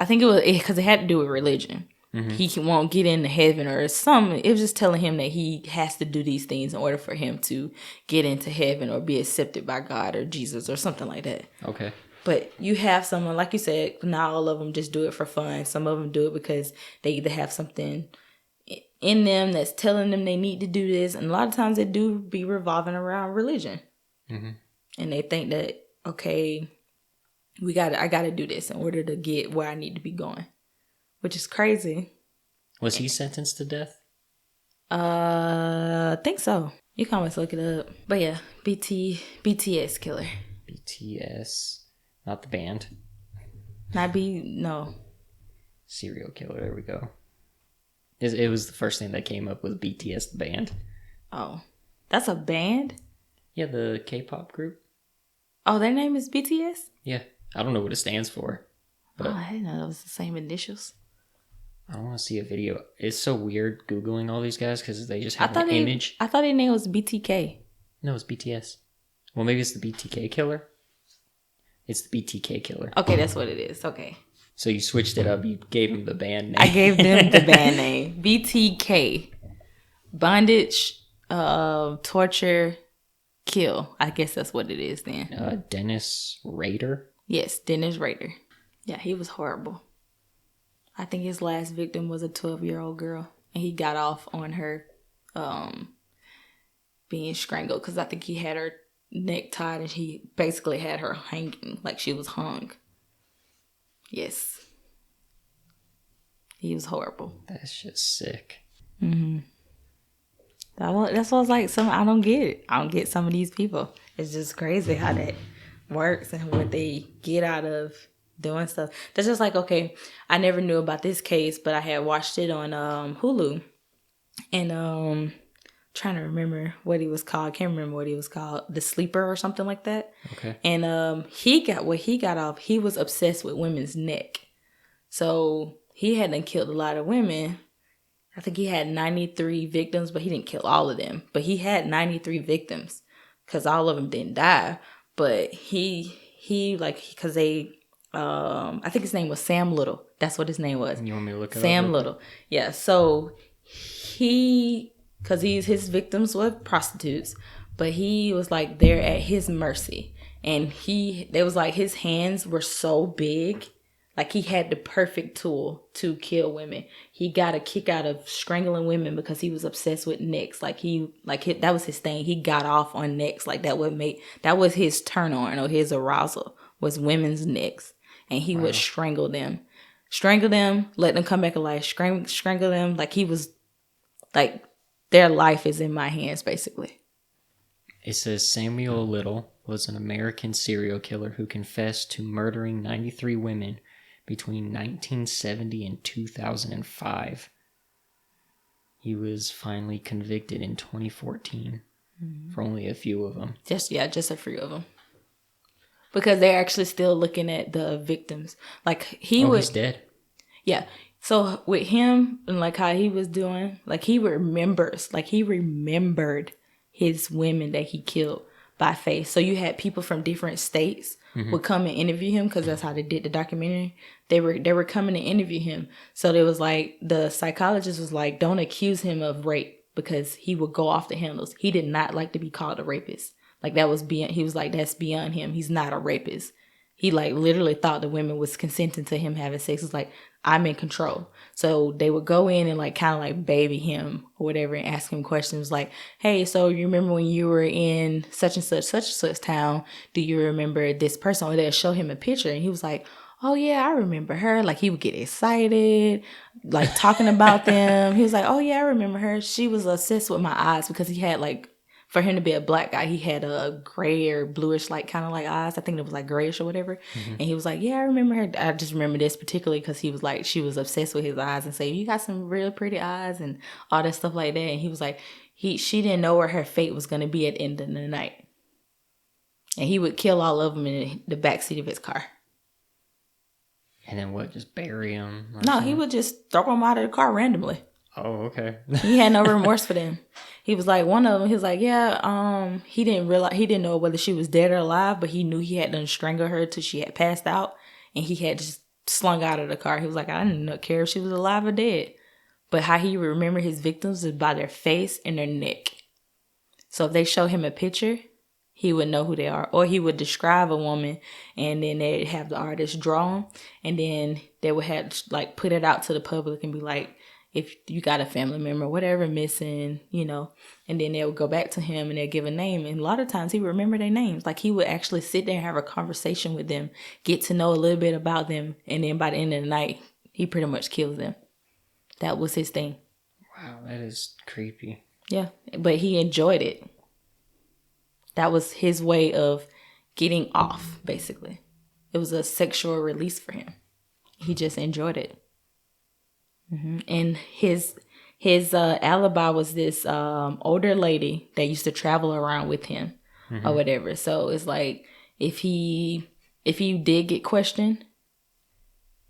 it was because it had to do with religion. Mm-hmm. He won't get into heaven or something. It was just telling him that he has to do these things in order for him to get into heaven or be accepted by God or Jesus or something like that. Okay. But you have someone, like you said, not all of them just do it for fun. Some of them do it because they either have something in them that's telling them they need to do this. And a lot of times they do be revolving around religion. Mm-hmm. And they think that, okay, I got to do this in order to get where I need to be going. Which is crazy. Was he sentenced to death? I think so. You can always look it up. But yeah, BTS killer. BTS, not the band. No. Serial killer. There we go. It was the first thing that came up with BTS, the band. Oh, that's a band? Yeah, the K-pop group. Oh, their name is BTS? Yeah, I don't know what it stands for. But I didn't know that was the same initials. I don't want to see a video. It's so weird Googling all these guys because they just have an image. I thought their name was BTK. No, it's BTS. Well, maybe it's the BTK killer. It's the BTK killer. Okay, that's what it is. Okay. So you switched it up. You gave them the band name. I gave them the band name. BTK. Bondage, torture, kill. I guess that's what it is then. Dennis Rader? Yes, Dennis Rader. Yeah, he was horrible. I think his last victim was a 12-year-old girl. And he got off on her being strangled. Because I think he had her neck tied and he basically had her hanging. Like she was hung. Yes. He was horrible. That's just sick. Mm-hmm. That's what I was like. I don't get it. I don't get some of these people. It's just crazy how that works and what they get out of doing stuff. That's just like, okay, I never knew about this case, but I had watched it on Hulu. And trying to remember what he was called. I can't remember what he was called. The Sleeper or something like that. Okay. And he got off. He was obsessed with women's neck. So he hadn't killed a lot of women. I think he had 93 victims, but he didn't kill all of them. But he had 93 victims because all of them didn't die. But he because they, I think his name was Sam Little. That's what his name was. You want me to look it up? Sam Little. Yeah. So because his victims were prostitutes, but he was like they're at his mercy. And they was like his hands were so big. Like, he had the perfect tool to kill women. He got a kick out of strangling women because he was obsessed with necks. That was his thing. He got off on necks. Like, that was his turn on or his arousal was women's necks. And he would strangle them. Strangle them, let them come back alive. Strangle them. Like, he was, like, their life is in my hands, basically. It says Samuel Little was an American serial killer who confessed to murdering 93 women between 1970 and 2005. He was finally convicted in 2014 for only a few of them. Just a few of them. Because they're actually still looking at the victims. Like, he's dead? Yeah. So with him and like how he was doing, like he remembered his women that he killed by face. So you had people from different states would come and interview him because that's how they did the documentary. They were coming to interview him. So there was like the psychologist was like, don't accuse him of rape because he would go off the handles. He did not like to be called a rapist. Like that was beyond. He was like, that's beyond him. He's not a rapist. He like literally thought the women was consenting to him having sex. It's like, I'm in control. So they would go in and like kind of like baby him or whatever and ask him questions like, hey, so you remember when you were in such and such town? Do you remember this person? Or they'll show him a picture and he was like, oh yeah, I remember her. Like he would get excited, like talking about them. He was like, oh yeah, I remember her. She was obsessed with my eyes because he had like, for him to be a black guy, he had a gray or bluish, like kind of like eyes. I think it was like grayish or whatever. And he was like, yeah, I remember her. I just remember this particularly because he was like, she was obsessed with his eyes and say, you got some real pretty eyes and all that stuff like that. And he was like, she didn't know where her fate was going to be at the end of the night. And he would kill all of them in the backseat of his car. And then what, just bury them? No, something? He would just throw them out of the car randomly. Oh, okay. He had no remorse for them. He was like, one of them, he was like, yeah, he didn't know whether she was dead or alive, but he knew he had to strangle her till she had passed out, and he had just slung out of the car. He was like, I didn't care if she was alive or dead. But how he would remember his victims is by their face and their neck. So if they show him a picture, he would know who they are. Or he would describe a woman, and then they'd have the artist draw them, and then they would have like put it out to the public and be like, if you got a family member, whatever, missing, and then they'll go back to him and they'll give a name. And a lot of times he would remember their names. Like he would actually sit there and have a conversation with them, get to know a little bit about them. And then by the end of the night, he pretty much kills them. That was his thing. Wow, that is creepy. Yeah, but he enjoyed it. That was his way of getting off, basically. It was a sexual release for him. He just enjoyed it. And his alibi was this older lady that used to travel around with him or whatever. So it's like if he did get questioned,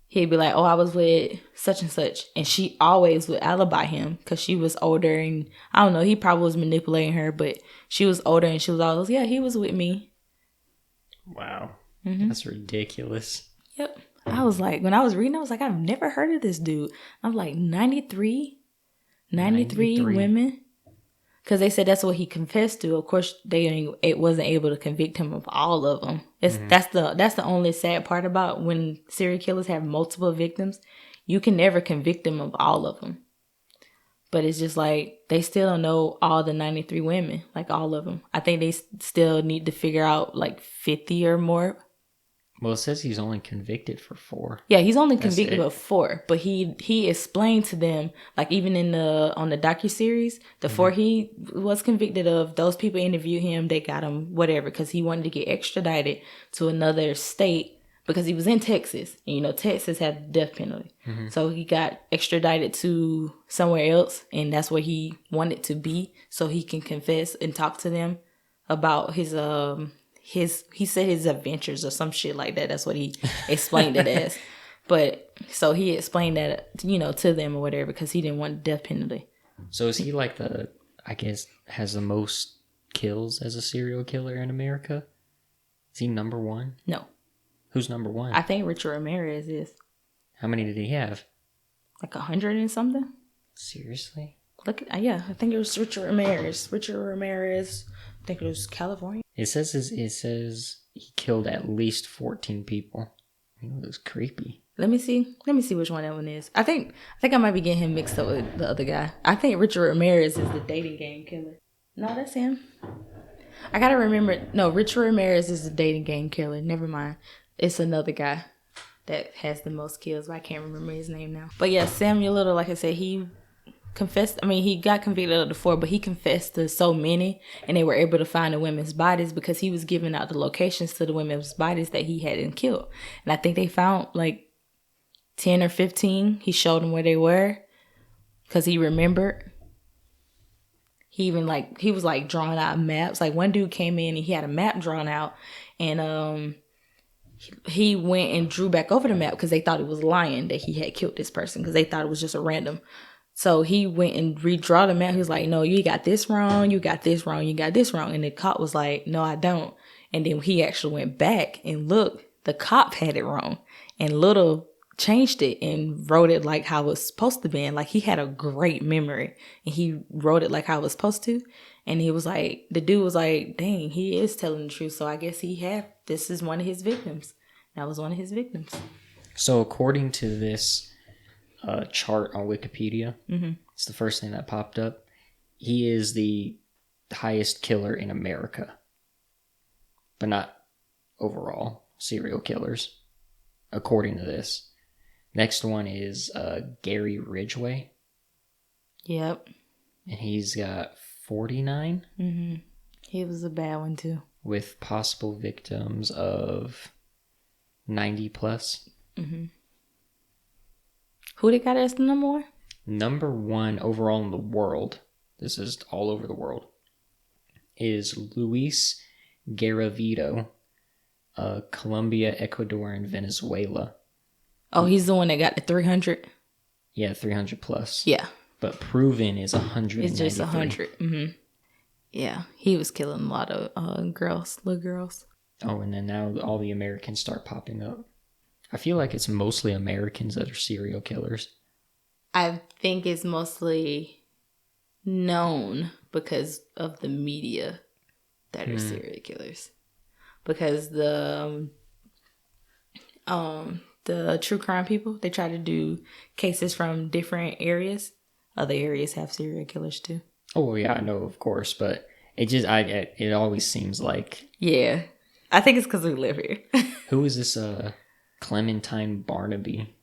he'd be like, "Oh, I was with such and such," and she always would alibi him because she was older, and I don't know, he probably was manipulating her, but she was older and she was always, "Yeah, he was with me." Wow. That's ridiculous. Yep. I was like, when I was reading, I was like, I've never heard of this dude. I'm like, 93 women. Because they said that's what he confessed to. Of course, it wasn't able to convict him of all of them. That's the only sad part about when serial killers have multiple victims. You can never convict them of all of them. But it's just like, they still don't know all the 93 women, like all of them. I think they still need to figure out like 50 or more. Well, it says he's only convicted for 4. Yeah, he's only convicted of 4, but he explained to them, like even on the docuseries, the 4 he was convicted of, those people interviewed him, they got him whatever, because he wanted to get extradited to another state because he was in Texas, and you know Texas had the death penalty, so he got extradited to somewhere else, and that's where he wanted to be, so he can confess and talk to them about his he said his adventures or some shit like that. That's what he explained it as. But so he explained that, you know, to them or whatever because he didn't want the death penalty. So is he like I guess, has the most kills as a serial killer in America? Is he number 1? No. Who's number 1? I think Richard Ramirez is. How many did he have? Like 100 and something. Seriously? Look at, yeah, I think it was Richard Ramirez. I think it was California. It says he killed at least 14 people. It was creepy. Let me see which one that one is. I think I might be getting him mixed up with the other guy. I think Richard Ramirez is the dating game killer. No, that's him. I gotta remember. No, Richard Ramirez is the dating game killer. Never mind. It's another guy that has the most kills, but I can't remember his name now. But yeah, Samuel Little, like I said, he confessed. I mean, he got convicted of the 4, but he confessed to so many, and they were able to find the women's bodies because he was giving out the locations to the women's bodies that he hadn't killed. And I think they found like 10 or 15. He showed them where they were because he remembered. He was drawing out maps. Like one dude came in and he had a map drawn out, and he went and drew back over the map because they thought it was lying that he had killed this person because they thought it was just a random. So he went and redraw the map. He was like, "No, you got this wrong. You got this wrong. You got this wrong." And the cop was like, "No, I don't." And then he actually went back and looked. The cop had it wrong, and Little changed it and wrote it like how it was supposed to be. And like he had a great memory, and he wrote it like how it was supposed to. And he was like, the dude was like, "Dang, he is telling the truth." So I guess this is one of his victims. That was one of his victims. So according to this chart on Wikipedia, it's the first thing that popped up. He is the highest killer in America, but not overall serial killers, according to this. Next one is Gary Ridgway. Yep. And he's got 49. He was a bad one too. With possible victims of 90 plus. Who they got as the number 1? Number 1 overall in the world, this is all over the world, is Luis Garavito, Colombia, Ecuador, and Venezuela. Oh, he's the one that got the 300? Yeah, 300 plus. Yeah. But proven is 100. It's just 100. Yeah, he was killing a lot of little girls. Oh, and then now all the Americans start popping up. I feel like it's mostly Americans that are serial killers. I think it's mostly known because of the media that are serial killers. Because the true crime people, they try to do cases from different areas. Other areas have serial killers too. Oh yeah, I know, of course, but it always seems like. Yeah, I think it's because we live here. Who is this? Clementine Barnaby.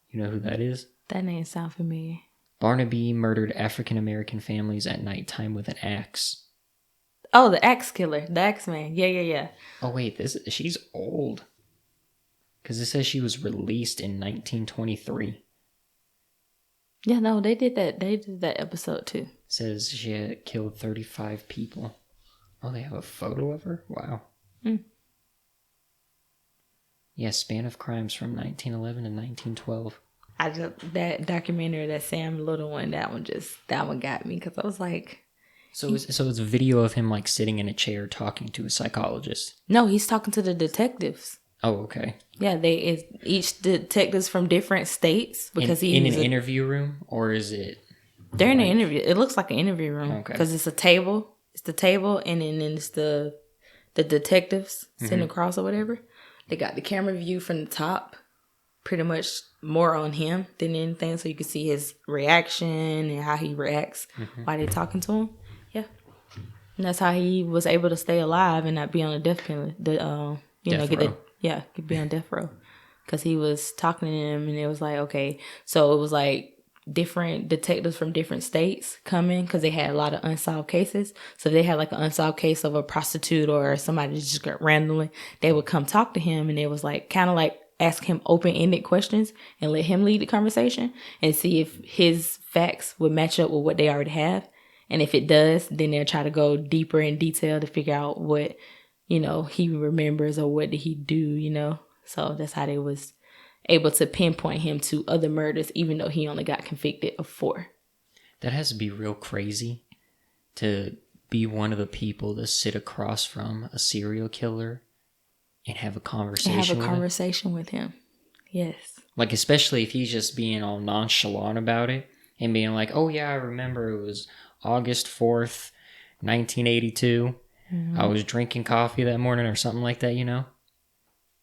You know who that is? That name sounds familiar. Barnaby murdered African American families at nighttime with an axe. Oh, the axe killer. The axe man. Yeah. Oh, wait, she's old. Because it says she was released in 1923. Yeah, no, they did that. They did that episode too. It says she had killed 35 people. Oh, they have a photo of her? Wow. Yeah, span of crimes from 1911 to 1912. That documentary, that Sam Little one, that one got me because I was like, so it's a video of him like sitting in a chair talking to a psychologist. No, he's talking to the detectives. Oh, okay. Yeah, each detectives from different states because in an interview room, or is it? They're in an interview. It looks like an interview room because it's a table. It's the table, and then it's the detectives sitting across or whatever. They got the camera view from the top, pretty much more on him than anything, so you can see his reaction and how he reacts while they're talking to him. Yeah, and that's how he was able to stay alive and not be on a death penalty. Be on death row, because he was talking to him, and it was like, okay, so it was like different detectives from different states coming because they had a lot of unsolved cases. So if they had like an unsolved case of a prostitute or somebody just got randomly, they would come talk to him, and it was like kind of like ask him open-ended questions and let him lead the conversation and see if his facts would match up with what they already have. And if it does, then they'll try to go deeper in detail to figure out what, he remembers or what did he do, So that's how they was able to pinpoint him to other murders, even though he only got convicted of 4. That has to be real crazy to be one of the people to sit across from a serial killer and have a conversation with him. Yes. Like, especially if he's just being all nonchalant about it and being like, oh yeah, I remember it was August 4th, 1982. I was drinking coffee that morning or something like that,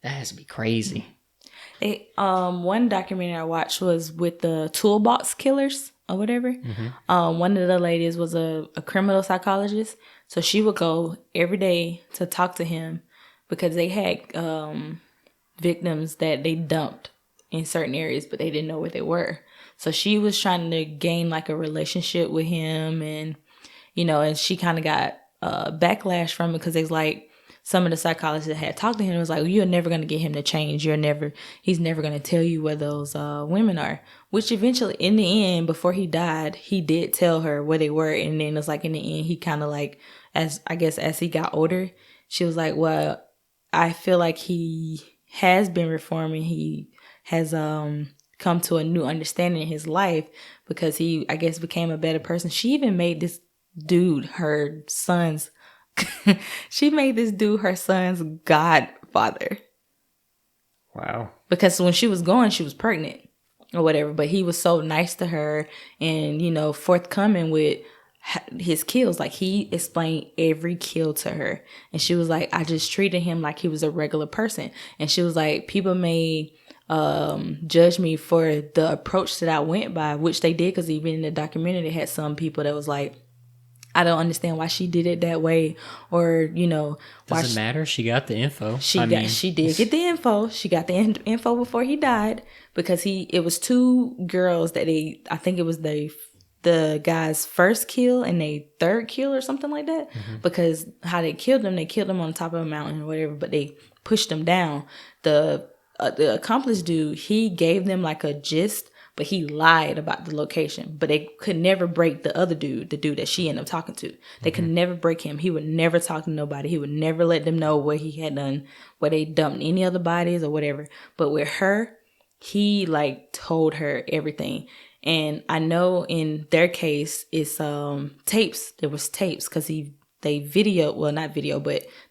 That has to be crazy. One documentary I watched was with the toolbox killers or whatever. One of the ladies was a criminal psychologist. So she would go every day to talk to him because they had victims that they dumped in certain areas, but they didn't know where they were. So she was trying to gain like a relationship with him, and and she kind of got backlash from it because it's like some of the psychologists that had talked to him was like, well, you're never going to get him to change. He's never going to tell you where those women are, which eventually in the end, before he died, he did tell her where they were. And then it's like in the end, he kind of like, as he got older, she was like, well, I feel like he has been reforming. He has come to a new understanding in his life because he, I guess, became a better person. She even made this dude her son's godfather. Wow. Because when she was going, she was pregnant or whatever, but he was so nice to her and forthcoming with his kills. Like, he explained every kill to her, and she was like, I just treated him like he was a regular person. And she was like, people may judge me for the approach that I went by, which they did, because even in the documentary they had some people that was like, I don't understand why she did it that way, or doesn't matter. She got the info. She did get the info. She got the info before he died, because it was 2 girls that I think it was the guy's first kill and they third kill or something like that. Because how they killed them on the top of a mountain or whatever, but they pushed them down. The accomplice dude, he gave them like a gist, but he lied about the location. But they could never break the other dude, the dude that she ended up talking to. They could never break him. He would never talk to nobody. He would never let them know what he had done, where they dumped any other bodies or whatever. But with her, he like told her everything. And I know in their case, it's tapes. There was tapes because they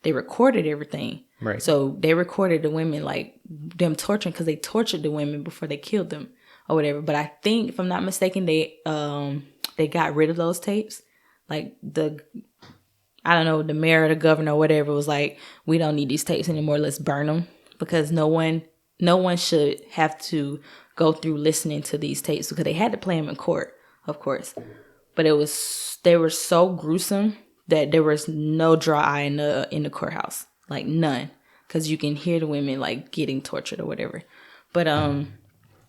recorded everything. Right. So they recorded the women, like them torturing, because they tortured the women before they killed them or whatever. But I think, if I'm not mistaken, they got rid of those tapes. Like the mayor or the governor or whatever was like, we don't need these tapes anymore. Let's burn them, because no one should have to go through listening to these tapes, because they had to play them in court, of course. But they were so gruesome that there was no dry eye in the courthouse, like none, because you can hear the women like getting tortured or whatever. But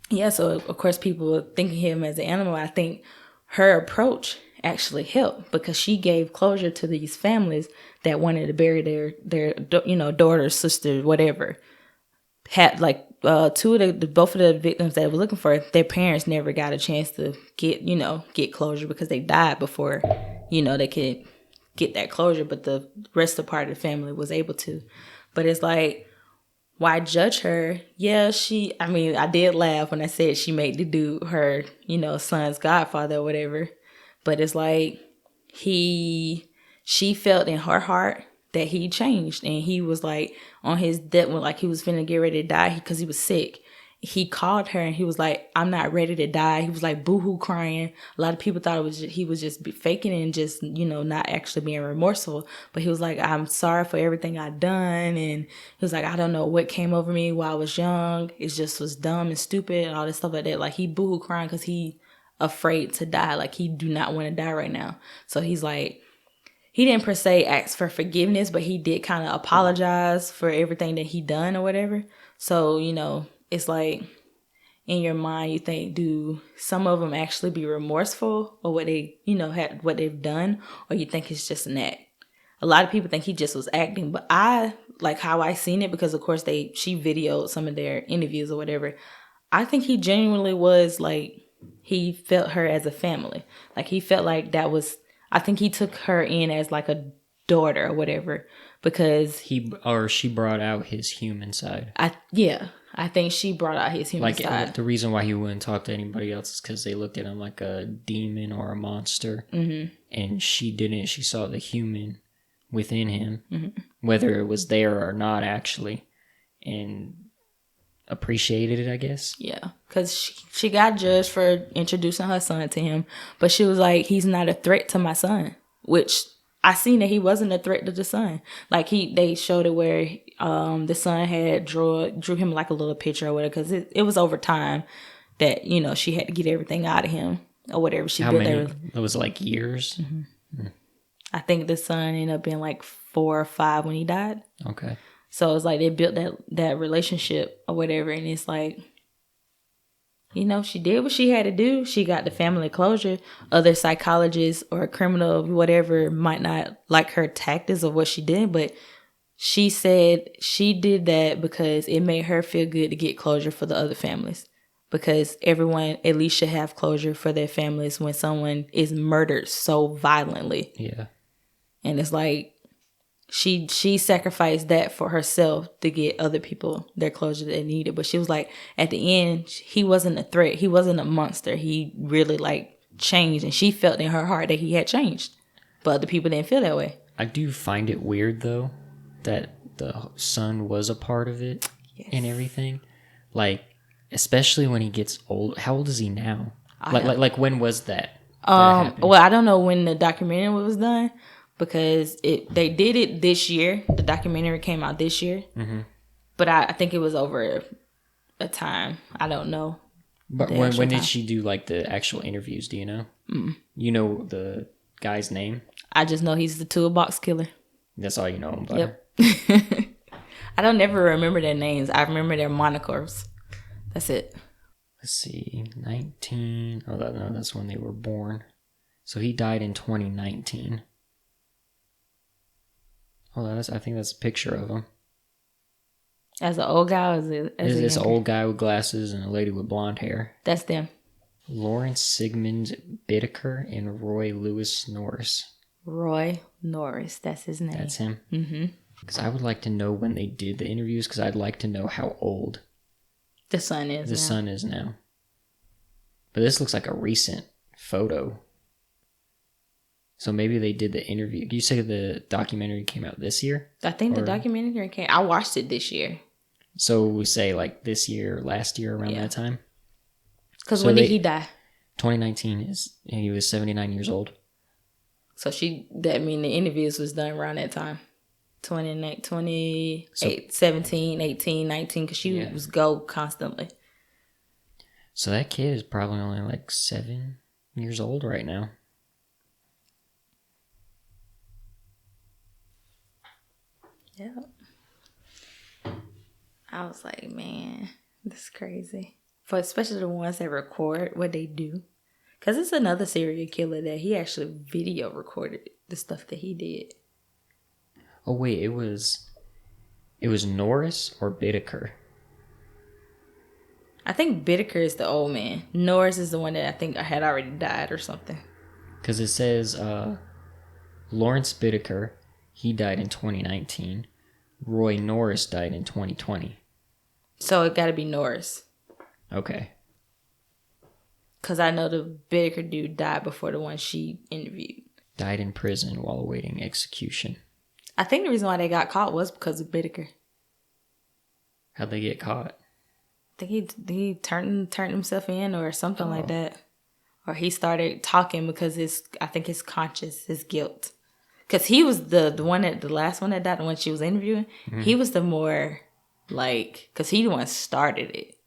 Yeah, so of course people were thinking him as an animal. I think her approach actually helped because she gave closure to these families that wanted to bury their daughter, sister, whatever. Had like two of both of the victims that were looking for, their parents never got a chance to get closure because they died before they could get that closure, but the rest of the part of the family was able to. But it's like, why judge her? Yeah, I did laugh when I said she made the dude her, son's godfather or whatever. But it's like she felt in her heart that he changed, and he was like on his death when like he was finna get ready to die because he was sick. He called her and he was like, "I'm not ready to die." He was like boohoo crying. A lot of people thought he was just faking it and just not actually being remorseful. But he was like, "I'm sorry for everything I've done," and he was like, "I don't know what came over me while I was young. It just was dumb and stupid and all this stuff like that." Like he boohoo crying because he afraid to die. Like he do not want to die right now. So he's like, he didn't per se ask for forgiveness, but he did kind of apologize for everything that he done or whatever. So, it's like in your mind, you think, do some of them actually be remorseful or what they, had what they've done, or you think it's just an act? A lot of people think he just was acting, but I like how I seen it because of course she videoed some of their interviews or whatever. I think he genuinely was like, he felt her as a family. Like he felt like I think he took her in as like a daughter or whatever because she brought out his human side. I think she brought out his human side. The reason why he wouldn't talk to anybody else is because they looked at him like a demon or a monster. Mm-hmm. And she didn't. She saw the human within him, mm-hmm. whether it was there or not actually, and appreciated it, I guess. Yeah, because she got judged for introducing her son to him, but she was like, he's not a threat to my son, which I seen that he wasn't a threat to the son. Like they showed it where the son had drew him like a little picture or whatever, because it was over time that she had to get everything out of him or whatever. How many? It was like years. Mm-hmm. I think the son ended up being like 4 or 5 when he died. Okay. So it's like they built that relationship or whatever, and it's like, she did what she had to do. She got the family closure. Other psychologists or criminal whatever might not like her tactics of what she did, but she said she did that because it made her feel good to get closure for the other families. Because everyone at least should have closure for their families when someone is murdered so violently. Yeah. And it's like, she sacrificed that for herself to get other people their closure they needed. But she was like, at the end, he wasn't a threat. He wasn't a monster. He really like changed, and she felt in her heart that he had changed. But other people didn't feel that way. I do find it weird though that the son was a part of it. Yes. And everything. Like, especially when he gets old. How old is he now? Like when was that? Well, I don't know when the documentary was done. Because they did it this year. The documentary came out this year. Mm-hmm. But I think it was over a time. I don't know. But when did she do like the actual interviews? Do you know? Mm. You know the guy's name? I just know he's the toolbox killer. That's all you know about Yep. I don't ever remember their names. I remember their monikers. That's it. Let's see. 19. Oh, no, that's when they were born. So he died in 2019. Oh, I think that's a picture of him. As an old guy, or as this old guy with glasses and a lady with blonde hair. That's them. Lawrence Sigmund Bittaker and Roy Lewis Norris. Roy Norris, that's his name. That's him. Mm-hmm. Because I would like to know when they did the interviews, because I'd like to know how old the son is now. But this looks like a recent photo. So maybe they did the interview. You say the documentary came out this year? I think the documentary came. I watched it this year. So we say like this year, last year, around that time? Because when did he die? 2019 he was 79 years old. So the interviews was done around that time. 17, 18, 19, because she was go constantly. So that kid is probably only like 7 years old right now. Yeah. I was like, man, this is crazy. For especially the ones that record what they do. Because it's another serial killer that he actually video recorded the stuff that he did. Oh, wait, it was Norris or Bittaker? I think Bittaker is the old man. Norris is the one that I think had already died or something. Because it says Lawrence Bittaker, he died in 2019. Roy Norris died in 2020. So it got to be Norris. Okay. Because I know the Bittaker dude died before the one she interviewed. Died in prison while awaiting execution. I think the reason why they got caught was because of Bittaker. How'd they get caught? I think he turned himself in or something like that. Or he started talking because I think his conscience, his guilt. Because he was the last one that died, the one she was interviewing. Mm-hmm. He was the more, like, because he the one started it.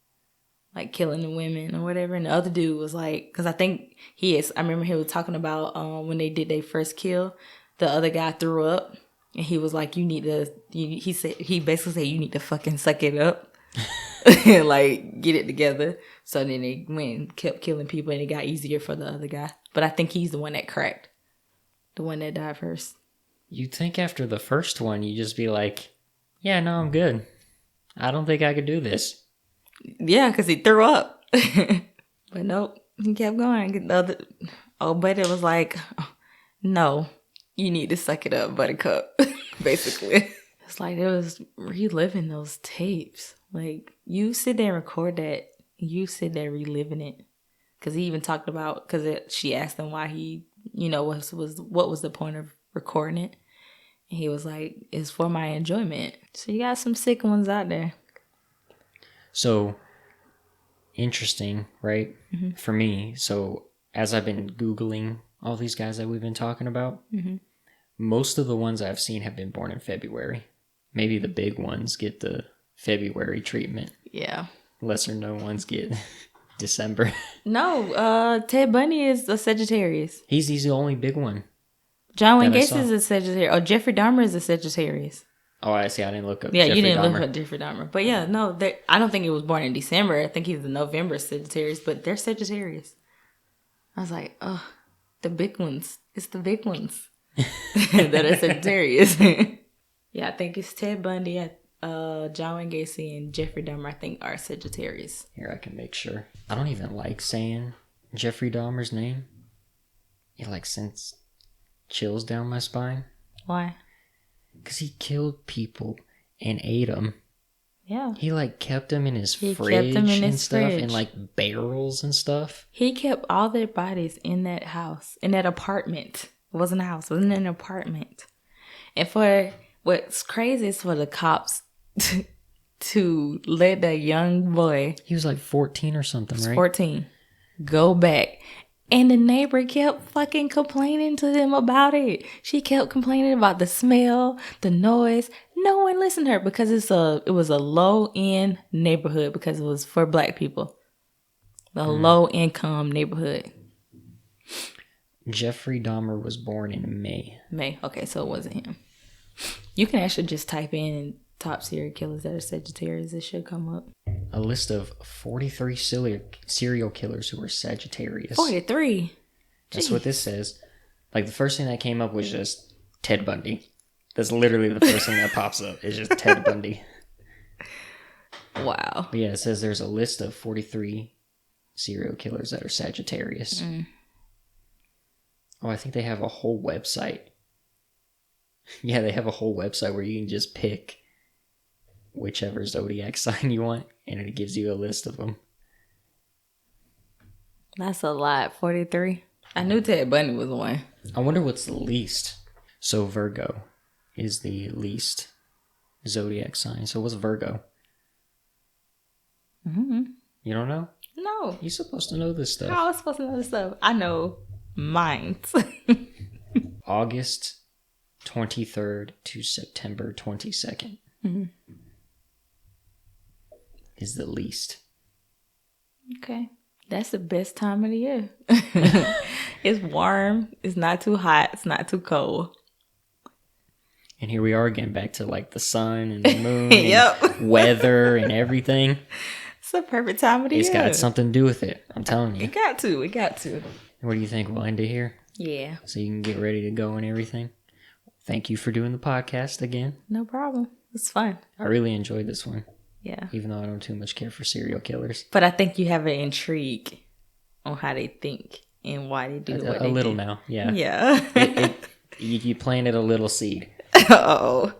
Like, killing the women or whatever. And the other dude was like, because I think I remember he was talking about when they did their first kill, the other guy threw up. And he was like, he basically said, you need to fucking suck it up. And like get it together. So then they went and kept killing people and it got easier for the other guy. But I think he's the one that cracked. The one that died first. You'd think after the first one you'd just be like, yeah, no, I'm good. I don't think I could do this. Yeah, because he threw up. But nope. He kept going. The other buddy was like, no, you need to suck it up, buttercup. Basically. It's like it was reliving those tapes. Like, you sit there and record that. You sit there reliving it. Because he even talked about, because she asked him why he, what was the point of recording it. And he was like, it's for my enjoyment. So you got some sick ones out there. So, interesting, right? Mm-hmm. For me, so as I've been Googling all these guys that we've been talking about, mm-hmm. most of the ones I've seen have been born in February. Maybe the big ones get the February treatment. Yeah. Lesser known ones get December. No, Ted Bundy is a Sagittarius. He's the only big one. John Wayne Gacy is a Sagittarius. Oh, Jeffrey Dahmer is a Sagittarius. Oh, I see. I didn't look up Jeffrey Jeffrey didn't Dahmer. look up Jeffrey Dahmer. But yeah, no, I don't think he was born in December. I think he's a November Sagittarius, but they're Sagittarius. I was like, oh, the big ones. It's the big ones that are Sagittarius. Yeah, I think it's Ted Bundy, John Wayne Gacy, and Jeffrey Dahmer, I think, are Sagittarius. Here, I can make sure. I don't even like saying Jeffrey Dahmer's name. It like sends chills down my spine. Why? Because he killed people and ate them. Yeah. He like kept them in his fridge and stuff, in like barrels and stuff. He kept all their bodies in that house, in that apartment. It wasn't a house, it wasn't an apartment. And for what's crazy is for the cops to let that young boy, he was like 14 or something, right? 14, go back. And the neighbor kept fucking complaining to them about it. She kept complaining about the smell, the noise. No one listened to her because it was a low-end neighborhood because it was for black people. A low-income neighborhood. Jeffrey Dahmer was born in May. May. Okay, so it wasn't him. You can actually just type in top serial killers that are Sagittarius. It should come up. A list of 43 serial killers who were Sagittarius. 43? That's what this says. Like, the first thing that came up was just Ted Bundy. That's literally the first thing that pops up. It's just Ted Bundy. Wow. But yeah, it says there's a list of 43 serial killers that are Sagittarius. Oh, I think they have a whole website. Yeah, they have a whole website where you can just pick whichever Zodiac sign you want, and it gives you a list of them. That's a lot. 43. I knew Ted Bundy was one. I wonder what's the least. So Virgo is the least Zodiac sign. So what's Virgo? Mm-hmm. You don't know? No. You're supposed to know this stuff. How am I supposed to know this stuff? I know mine. August 23rd to September 22nd is the least. Okay. That's the best time of the year. It's warm. It's not too hot. It's not too cold. And here we are again, back to like the sun and the moon yep. and weather and everything. It's the perfect time of the It's year. got something to do with it. I'm telling you. We got to. What do you think? We'll end it here? Yeah. So you can get ready to go and everything. Thank you for doing the podcast again. No problem. It's fun. I really enjoyed this one. Yeah. Even though I don't too much care for serial killers. But I think you have an intrigue on how they think and why they do what they do. A little now, yeah. Yeah. You plant it a little seed. Uh-oh.